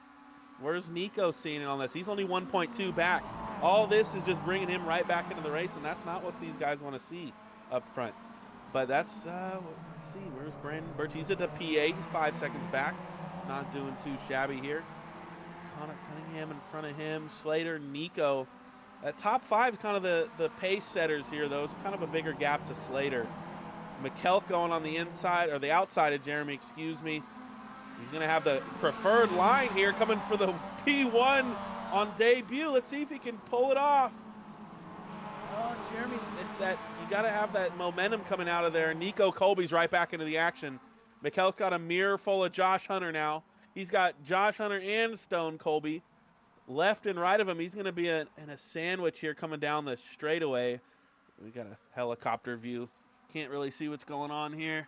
Where's Nico seeing it on this? He's only 1.2 back. All this is just bringing him right back into the race, and that's not what these guys want to see up front. But that's, let's see, where's Brandon Birch? He's at the P8. He's 5 seconds back. Not doing too shabby here. Connor Cunningham in front of him. Slater, Nico. That top 5 is kind of the pace setters here, though. It's kind of a bigger gap to Slater. McKelk going on the inside, or the outside of Jeremy, excuse me. He's going to have the preferred line here coming for the P1 on debut. Let's see if he can pull it off. Oh, Jeremy, it's that you got to have that momentum coming out of there. Nico Colby's right back into the action. McKelk got a mirror full of Josh Hunter now. He's got Josh Hunter and Stone Colby. Left and right of him, he's going to be in a sandwich here coming down the straightaway. We got a helicopter view. Can't really see what's going on here.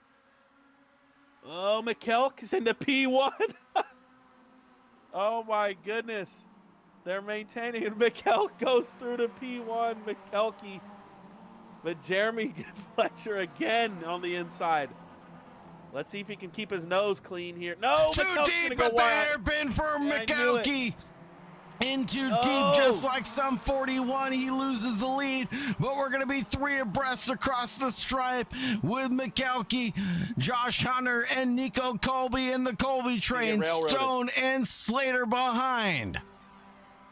Oh, McKelk is into P1. Oh, my goodness. They're maintaining it. McKelk goes through to P1. McKelkey. But Jeremy Fletcher again on the inside. Let's see if he can keep his nose clean here. No, Too McKelk's deep gonna at go the wide. hairpin for I knew McKelkey. In too deep, just like some 41, he loses the lead, but we're going to be 3 abreast across the stripe with McKelkey, Josh Hunter, and Nico Colby in the Colby train, Stone and Slater behind.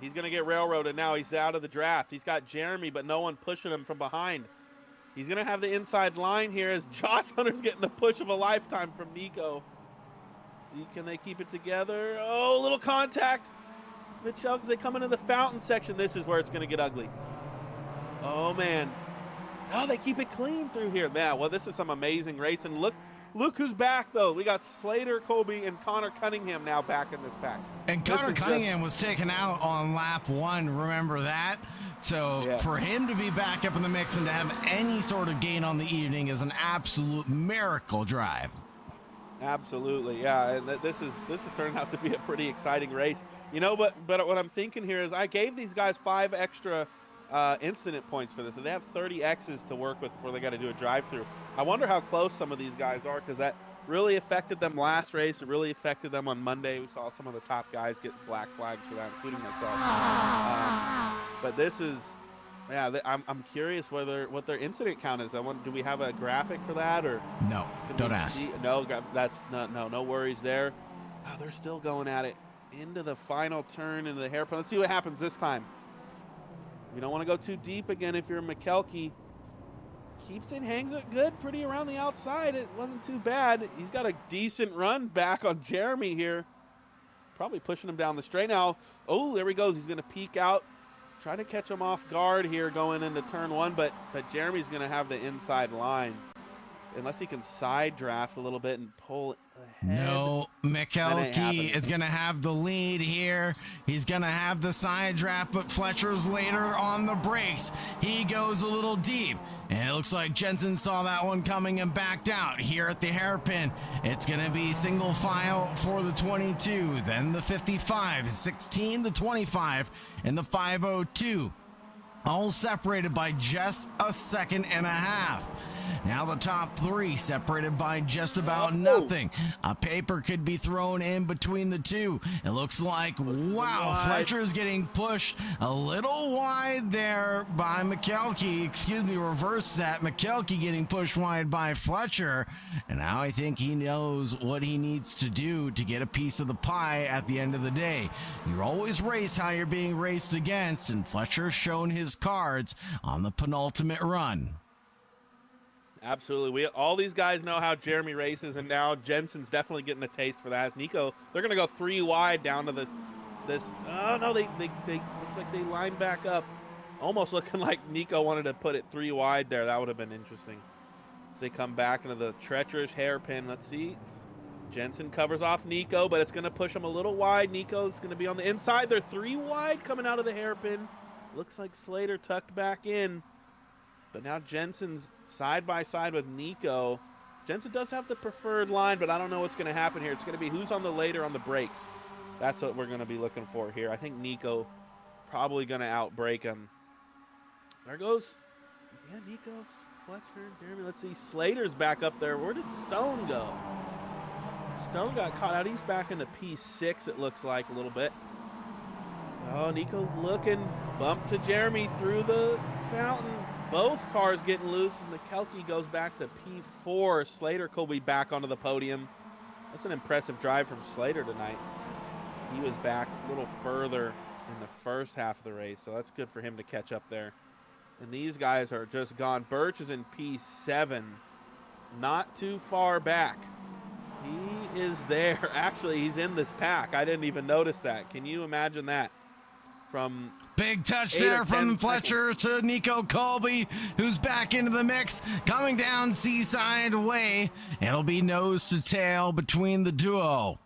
He's going to get railroaded now. He's out of the draft. He's got Jeremy, but no one pushing him from behind. He's going to have the inside line here as Josh Hunter's getting the push of a lifetime from Nico. See, can they keep it together? Oh, a little contact. McKelk, they come into the fountain section. This is where it's going to get ugly. Oh, man. Oh, they keep it clean through here. Man, well, this is some amazing racing. Look who's back, though. We got Slater, Colby, and Connor Cunningham now back in this pack. And Connor Cunningham was taken out on lap 1. Remember that? So for him to be back up in the mix and to have any sort of gain on the evening is an absolute miracle drive. Absolutely, yeah. And this is turning out to be a pretty exciting race. You know, but what I'm thinking here is I gave these guys 5 extra incident points for this. So they have 30 X's to work with before they got to do a drive-through. I wonder how close some of these guys are, because that really affected them last race. It really affected them on Monday. We saw some of the top guys get black flags for that, including myself. But this is, yeah, I'm curious what their incident count is. Do we have a graphic for that, or no? Don't ask. No, that's no worries there. Oh, they're still going at it into the final turn into the hairpin. Let's see what happens this time. You don't want to go too deep again if you're McKelkey. Keeps it, hangs it good, pretty around the outside. It wasn't too bad. He's got a decent run back on Jeremy here. Probably pushing him down the straight now. Oh, there he goes. He's going to peek out. Try to catch him off guard here going into turn 1, but Jeremy's going to have the inside line. Unless he can side draft a little bit and pull ahead. No, McKelkey is going to have the lead here. He's going to have the side draft, but Fletcher's later on the brakes. He goes a little deep, and it looks like Jensen saw that one coming and backed out here at the hairpin. It's going to be single file for the 22, then the 55, 16, the 25, and the 502. All separated by just a second and a half. Now the top 3 separated by just about nothing. A paper could be thrown in between the 2. It looks like, wow, Fletcher's getting pushed a little wide there by McKelkey. Excuse me, reverse that. McKelkey getting pushed wide by Fletcher. And now I think he knows what he needs to do to get a piece of the pie at the end of the day. You always race how you're being raced against, and Fletcher's shown his cards on the penultimate run. Absolutely. All these guys know how Jeremy races, and now Jensen's definitely getting a taste for that. Nico, they're going to go 3 wide down to this. Oh, no, they looks like they line back up. Almost looking like Nico wanted to put it 3 wide there. That would have been interesting. As they come back into the treacherous hairpin. Let's see. Jensen covers off Nico, but it's going to push him a little wide. Nico's going to be on the inside. They're 3 wide coming out of the hairpin. Looks like Slater tucked back in. But now Jensen's side by side with Nico. Jensen does have the preferred line, but I don't know what's going to happen here. It's going to be who's on the later on the brakes. That's what we're going to be looking for here. I think Nico probably going to outbrake him. There goes, yeah, Nico, Fletcher, Jeremy. Let's see, Slater's back up there. Where did Stone go? Stone got caught out. He's back in the P6, it looks like, a little bit. Oh, Nico's looking. Bump to Jeremy through the fountain. Both cars getting loose, and McKelkey goes back to P4. Slater will be back onto the podium. That's an impressive drive from Slater tonight. He was back a little further in the first half of the race, so that's good for him to catch up there. And these guys are just gone. Birch is in P7, not too far back. He is there. Actually, he's in this pack. I didn't even notice that. Can you imagine that? From big touch there from Fletcher to Nico Colby, who's back into the mix, coming down Seaside Way. It'll be nose to tail between the duo.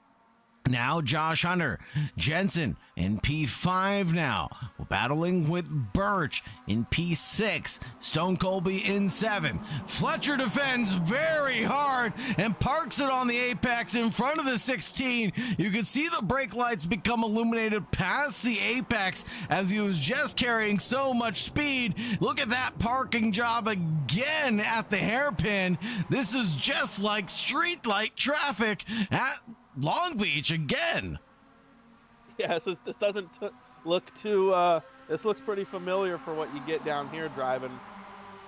Now Josh Hunter, Jensen in P5 now, battling with Birch in P6, Stone Colby in 7. Fletcher defends very hard and parks it on the apex in front of the 16. You can see the brake lights become illuminated past the apex as he was just carrying so much speed. Look at that parking job again at the hairpin. This is just like street light traffic at Long Beach again. Yeah, this doesn't look too, this looks pretty familiar for what you get down here driving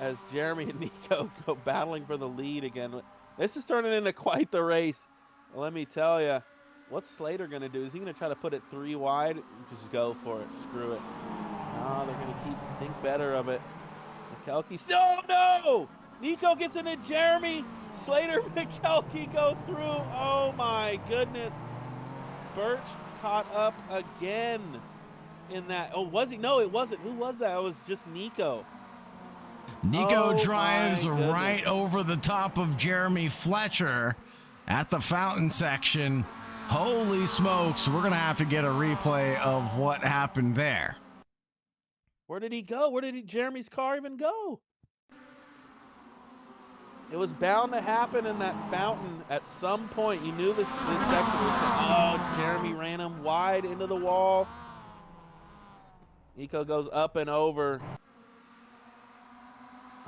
as Jeremy and Nico go battling for the lead again. This is turning into quite the race. Well, let me tell you, what's Slater going to do? Is he going to try to put it 3 wide? Just go for it. Screw it. No, they're going to think better of it. McKelkey, no! Nico gets into Jeremy. Slater, McKelkey go through. Oh my goodness. Birch caught up again in that. Oh, was he? No, it wasn't. Who was that? It was just Nico. Nico drives right over the top of Jeremy Fletcher at the fountain section. Holy smokes. We're going to have to get a replay of what happened there. Where did he go? Where did Jeremy's car even go? It was bound to happen in that fountain at some point. You knew this section was. Oh, Jeremy ran him wide into the wall. Nico goes up and over.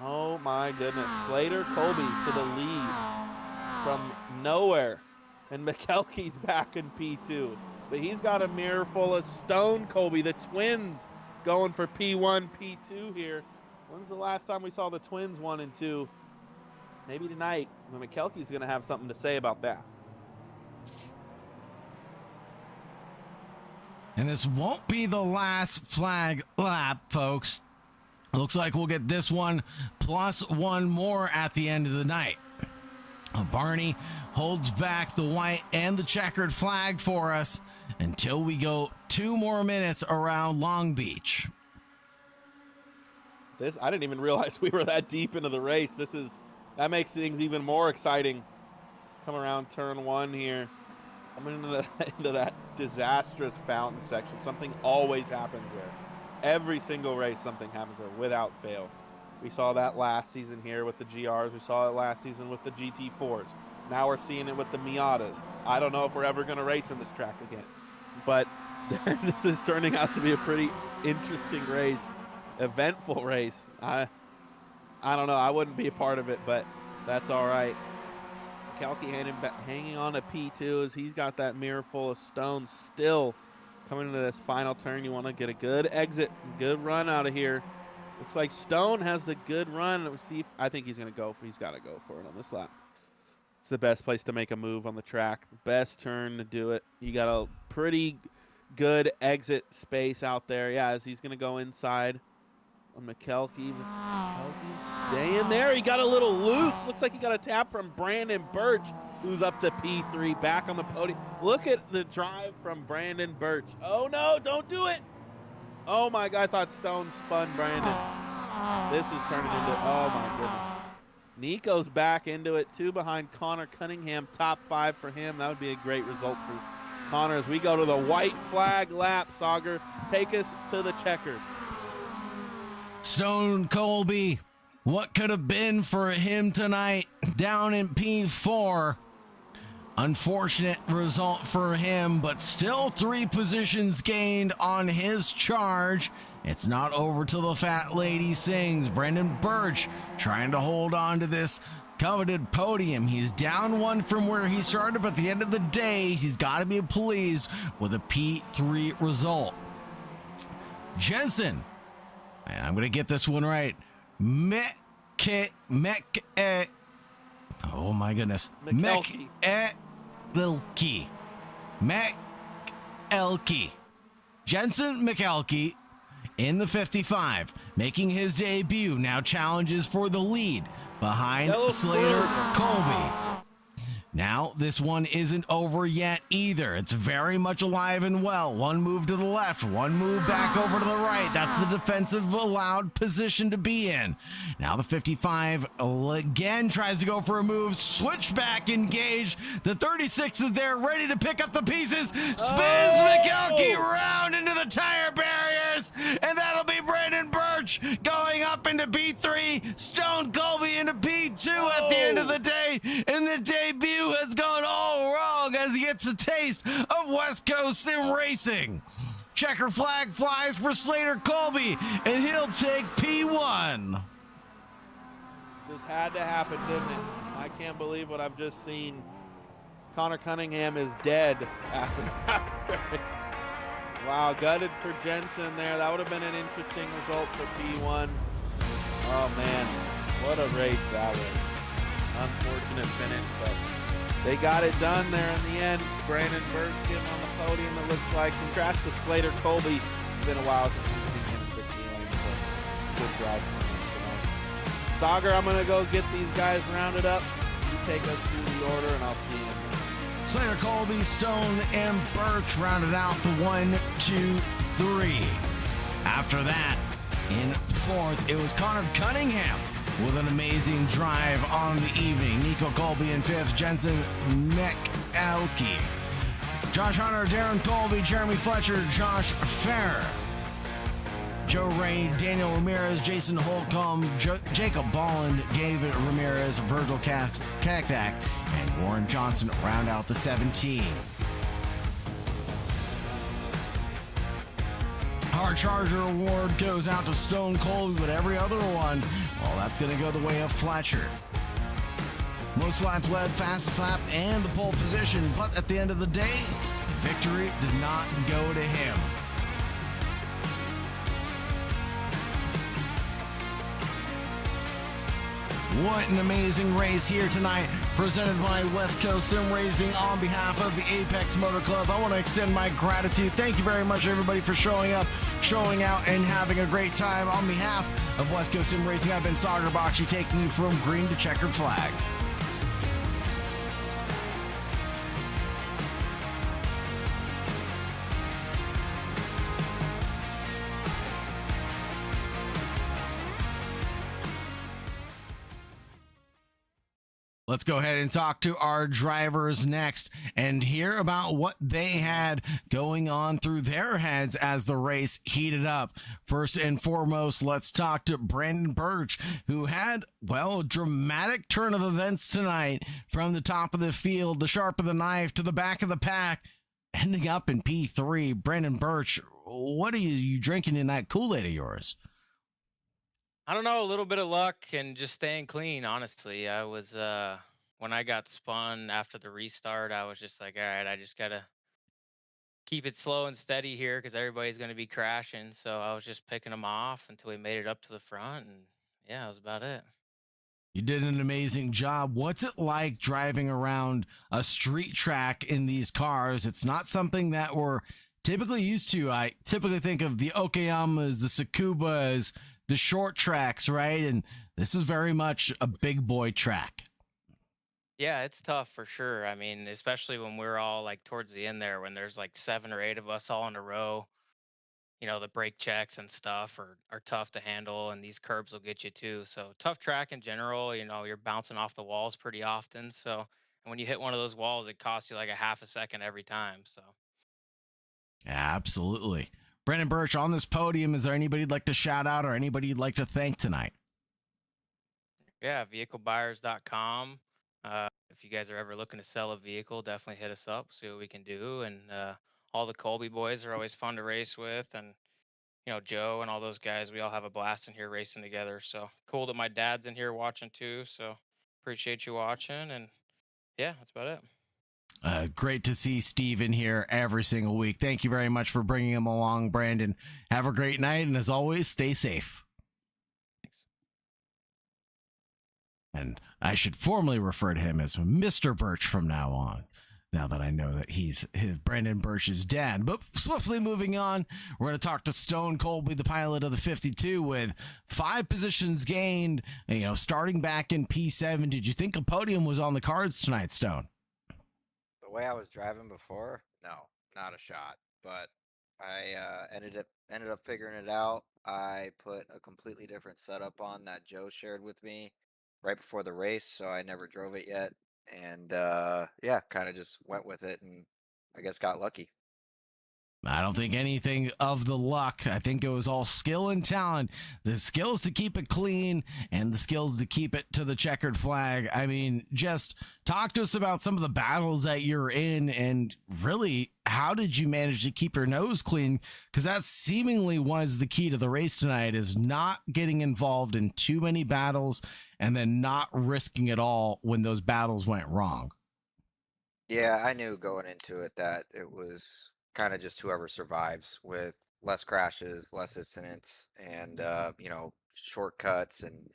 Oh my goodness. Slater Colby to the lead from nowhere. And McKelkey's back in P2. But he's got a mirror full of Stone Colby. The twins going for P1, P2 here. When's the last time we saw the twins 1 and 2? Maybe tonight, when McKelkey's going to have something to say about that. And this won't be the last flag lap, folks. Looks like we'll get this one plus one more at the end of the night. Barney holds back the white and the checkered flag for us until we go 2 more minutes around Long Beach. I didn't even realize we were that deep into the race. That makes things even more exciting. Come around turn 1 here. Coming into that disastrous fountain section. Something always happens there. Every single race, something happens there without fail. We saw that last season here with the GRs. We saw it last season with the GT4s. Now we're seeing it with the Miatas. I don't know if we're ever going to race in this track again. But this is turning out to be a pretty interesting race. Eventful race. I don't know. I wouldn't be a part of it, but that's all right. McKelkey hanging on to P2 as he's got that mirror full of stones still coming into this final turn. You want to get a good exit, good run out of here. Looks like Stone has the good run. Let's see I think he's going to go for He's got to go for it on this lap. It's the best place to make a move on the track. The best turn to do it. You got a pretty good exit space out there. Yeah, as he's going to go inside on McKelkey. McKelkey's staying there. He got a little loose. Looks like he got a tap from Brandon Birch, who's up to P3, back on the podium. Look at the drive from Brandon Birch. Oh, no, don't do it. Oh my God, I thought Stone spun Brandon. This is turning into, oh my goodness. Nico's back into it, 2 behind Connor Cunningham, top 5 for him. That would be a great result for Connor as we go to the white flag lap. Sauger, take us to the checkered. Stone Colby, what could have been for him tonight down in P4? Unfortunate result for him, but still 3 positions gained on his charge. It's not over till the fat lady sings. Brendan Birch trying to hold on to this coveted podium. He's down 1 from where he started, but at the end of the day, he's got to be pleased with a P3 result. Jensen, and I'm going to get this one right. Oh my goodness. McElkey. McElkey. Jensen McElkey in the 55, making his debut, now challenges for the lead behind Slater Colby. Now, this one isn't over yet either. It's very much alive and well. 1 move to the left, 1 move back over to the right. That's the defensive allowed position to be in. Now the 55 again tries to go for a move. Switchback engaged. The 36 is there, ready to pick up the pieces. Spins McElkey round into the tire barriers. And that'll be Brandon Birch going up into P3. Stone Colby into P2 at the end of the day. And the debut has gone all wrong as he gets a taste of West Coast Sim Racing. Checker flag flies for Slater Colby, and he'll take P1. This had to happen, didn't it? I can't believe what I've just seen. Connor Cunningham is dead after that. Wow, gutted for Jensen there. That would have been an interesting result for P1. Oh man, what a race that was. Unfortunate finish, but they got it done there in the end. Brandon Birch getting on the podium, it looks like. Congrats to Slater Colby. It's been a while since we've seen him in victory lane, so good drive for him tonight. Sauger, I'm going to go get these guys rounded up. You take us through the order, and I'll see you in a minute. Slater Colby, Stone, and Birch rounded out the 1, 2, 3. After that, in 4th, it was Connor Cunningham with an amazing drive on the evening. Nico Colby in 5th, Jensen McElkey. Josh Hunter, Darren Colby, Jeremy Fletcher, Josh Farrer, Joe Rainey, Daniel Ramirez, Jason Holcomb, Jacob Bolland, David Ramirez, Virgil Kaktak, and Warren Johnson round out the 17. Our Charger award goes out to Stone Colby, but every other one, well, that's going to go the way of Fletcher. Most laps led, fastest lap, and the pole position, but at the end of the day, victory did not go to him. What an amazing race here tonight, presented by West Coast Sim Racing on behalf of the Apex Motor Club. I want to extend my gratitude. Thank you very much, everybody, for showing up, showing out, and having a great time. On behalf of West Coast Sim Racing, I've been Sauger Bocci, taking you from green to checkered flag. Let's go ahead and talk to our drivers next and hear about what they had going on through their heads as the race heated up. First and foremost, let's talk to Brandon Birch, who had, well, a dramatic turn of events tonight from the top of the field, the sharp of the knife, to the back of the pack, ending up in P3. Brandon Birch, what are you drinking in that Kool-Aid of yours? I don't know, a little bit of luck and just staying clean, honestly. I was, when I got spun after the restart, I was just like, all right, I just got to keep it slow and steady here because everybody's going to be crashing. So I was just picking them off until we made it up to the front. And yeah, that was about it. You did an amazing job. What's it like driving around a street track in these cars? It's not something that we're typically used to. I typically think of the Okayamas, the Tsukubas, the short tracks, right? And this is very much a big boy track. Yeah, it's tough for sure. I mean, especially when we're all like towards the end there, when there's like 7 or 8 of us all in a row. the brake checks and stuff are tough to handle, and these curbs will get you too. So tough track in general. You're bouncing off the walls pretty often. So, and when you hit one of those walls, it costs you like a half a second every time. So. Absolutely. Brandon Birch, on this podium, is there anybody you'd like to shout out or anybody you'd like to thank tonight? Yeah, vehiclebuyers.com. If you guys are ever looking to sell a vehicle, definitely hit us up, see what we can do. And all the Colby boys are always fun to race with. And, Joe and all those guys, we all have a blast in here racing together. So cool that my dad's in here watching too. So appreciate you watching. And yeah, that's about it. Great to see Steve in here every single week. Thank you very much for bringing him along, Brandon. Have a great night, and as always, stay safe. Thanks. And I should formally refer to him as Mr. Birch from now on, now that I know that he's Brandon Birch's dad. But swiftly moving on, we're going to talk to Stone Colby, the pilot of the 52, with 5 positions gained, starting back in P7. Did you think a podium was on the cards tonight, Stone? The way I was driving before, no, not a shot. But I ended up figuring it out. I put a completely different setup on that Joe shared with me right before the race, so I never drove it yet. And yeah, kind of just went with it, and I guess got lucky. I don't think anything of the luck. I think it was all skill and talent. The skills to keep it clean and the skills to keep it to the checkered flag. I mean, just talk to us about some of the battles that you're in, and really, how did you manage to keep your nose clean? Because that seemingly was the key to the race tonight, is not getting involved in too many battles and then not risking it all when those battles went wrong. Yeah, I knew going into it that it was kind of just whoever survives with less crashes, less incidents, and shortcuts and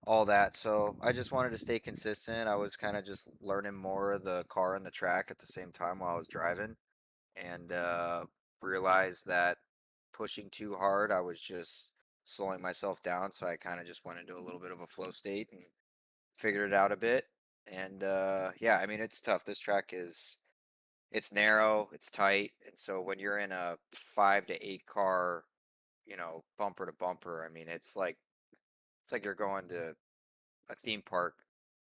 all that. So I just wanted to stay consistent. I was kind of just learning more of the car and the track at the same time while I was driving, and realized that pushing too hard, I was just slowing myself down. So I kind of just went into a little bit of a flow state and figured it out a bit. And yeah, I mean, it's tough. This track it's narrow, it's tight, and so when you're in a 5 to 8 car, bumper to bumper, I mean, it's like you're going to a theme park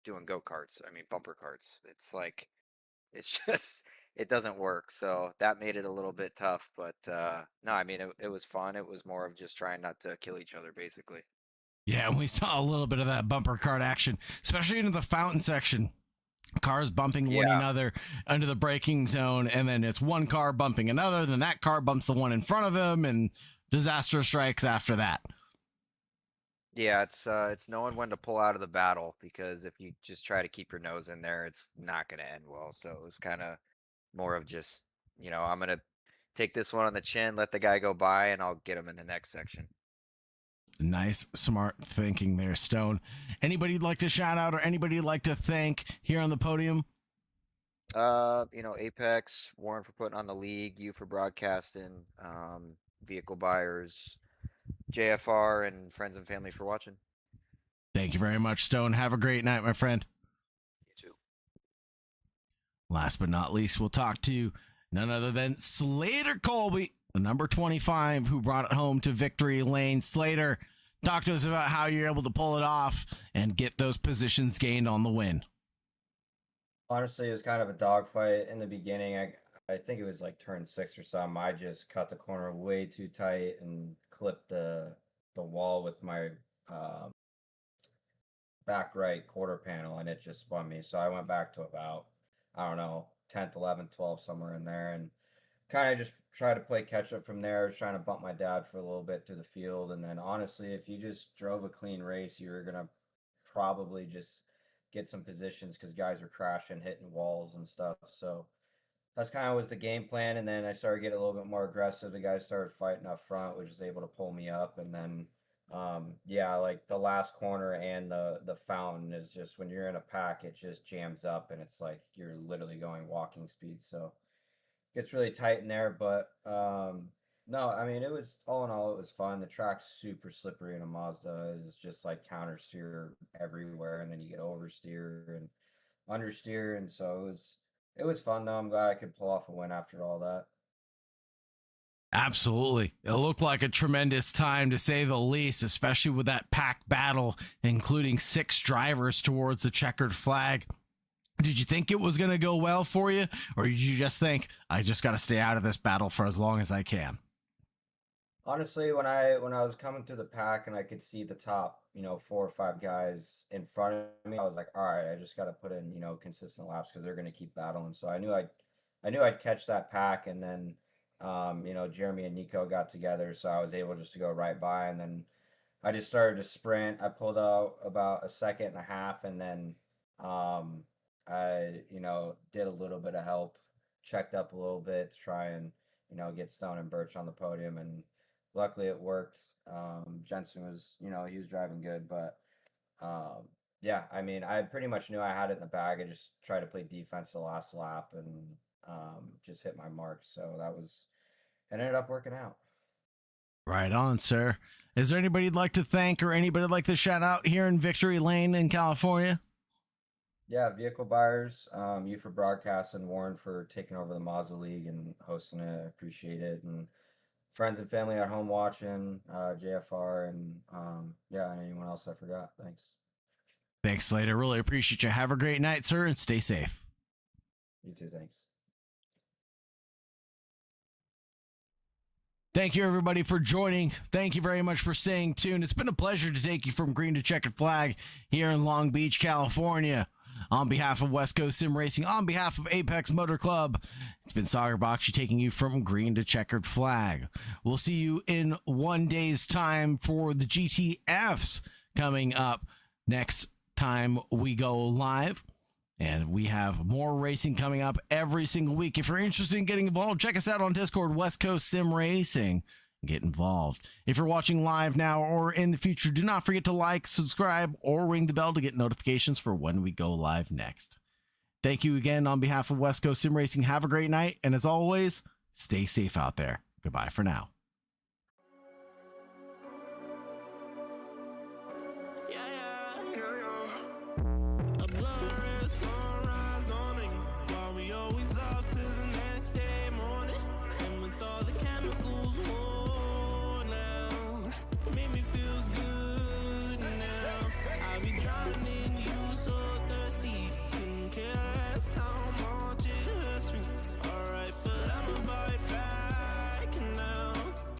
doing go-karts. I mean, bumper carts. It's just it doesn't work. So that made it a little bit tough, but no, I mean, it was fun. It was more of just trying not to kill each other, basically. Yeah, we saw a little bit of that bumper cart action, especially into the fountain section. Cars bumping one Yeah. another under the braking zone, and then it's one car bumping another, then that car bumps the one in front of him, and disaster strikes after that. Yeah, it's knowing when to pull out of the battle, because if you just try to keep your nose in there, it's not going to end well. So it was kind of more of just, I'm going to take this one on the chin, let the guy go by, and I'll get him in the next section. Nice, smart thinking there, Stone. Anybody you'd like to shout out or anybody you'd like to thank here on the podium? Apex, Warren for putting on the league, you for broadcasting, vehicle buyers, JFR, and friends and family for watching. Thank you very much, Stone. Have a great night, my friend. You too. Last but not least, we'll talk to none other than Slater Colby, the number 25, who brought it home to victory lane. Slater, talk to us about how you're able to pull it off and get those positions gained on the win. Honestly, it was kind of a dogfight in the beginning. I think it was like turn 6 or something. I just cut the corner way too tight and clipped the wall with my back right quarter panel, and it just spun me. So I went back to about, I don't know, 10th, 11th, 12th, somewhere in there, and kind of just try to play catch up from there. I was trying to bump my dad for a little bit to the field, and then honestly, if you just drove a clean race, you were gonna probably just get some positions because guys were crashing, hitting walls and stuff. So that's kind of was the game plan. And then I started getting a little bit more aggressive. The guys started fighting up front, which was able to pull me up. And then, yeah, like the last corner and the fountain is just when you're in a pack, it just jams up and it's like you're literally going walking speed. So it gets really tight in there. But no, I mean, it was all in all, it was fun. The track's super slippery in a Mazda. It's just like counter steer everywhere, and then you get oversteer and understeer, and so it was fun though. I'm glad I could pull off a win after all that. Absolutely. It looked like a tremendous time to say the least, especially with that pack battle, including 6 drivers towards the checkered flag. Did you think it was going to go well for you, or did you just think, I just got to stay out of this battle for as long as I can? Honestly, when I was coming through the pack and I could see the top, 4 or 5 guys in front of me, I was like, all right, I just got to put in, consistent laps because they're going to keep battling. So I knew I'd catch that pack, and then, Jeremy and Nico got together, so I was able just to go right by, and then I just started to sprint. I pulled out about a second and a half, and then, I, did a little bit of help, checked up a little bit to try and, get Stone and Birch on the podium, and luckily it worked. Jensen was, he was driving good, but yeah, I mean, I pretty much knew I had it in the bag. I just tried to play defense the last lap and just hit my marks. So it ended up working out. Right on, sir. Is there anybody you'd like to thank or anybody you'd like to shout out here in Victory Lane in California? Yeah, vehicle buyers, you for broadcast, and Warren for taking over the Mazda League and hosting it. I appreciate it. And friends and family at home watching, JFR, and yeah, and anyone else I forgot. Thanks. Thanks, Slater. Really appreciate you. Have a great night, sir, and stay safe. You too, thanks. Thank you, everybody, for joining. Thank you very much for staying tuned. It's been a pleasure to take you from green to checkered flag here in Long Beach, California. On behalf of West Coast Sim Racing, on behalf of Apex Motor Club, it's been Sagar Bakshi taking you from green to checkered flag. We'll see you in 1 day's time for the GTFs coming up next time we go live. And we have more racing coming up every single week. If you're interested in getting involved, check us out on Discord, West Coast Sim Racing. Get involved. If you're watching live now or in the future, do not forget to like, subscribe, or ring the bell to get notifications for when we go live next. Thank you again on behalf of West Coast Sim Racing. Have a great night. And as always, stay safe out there. Goodbye for now.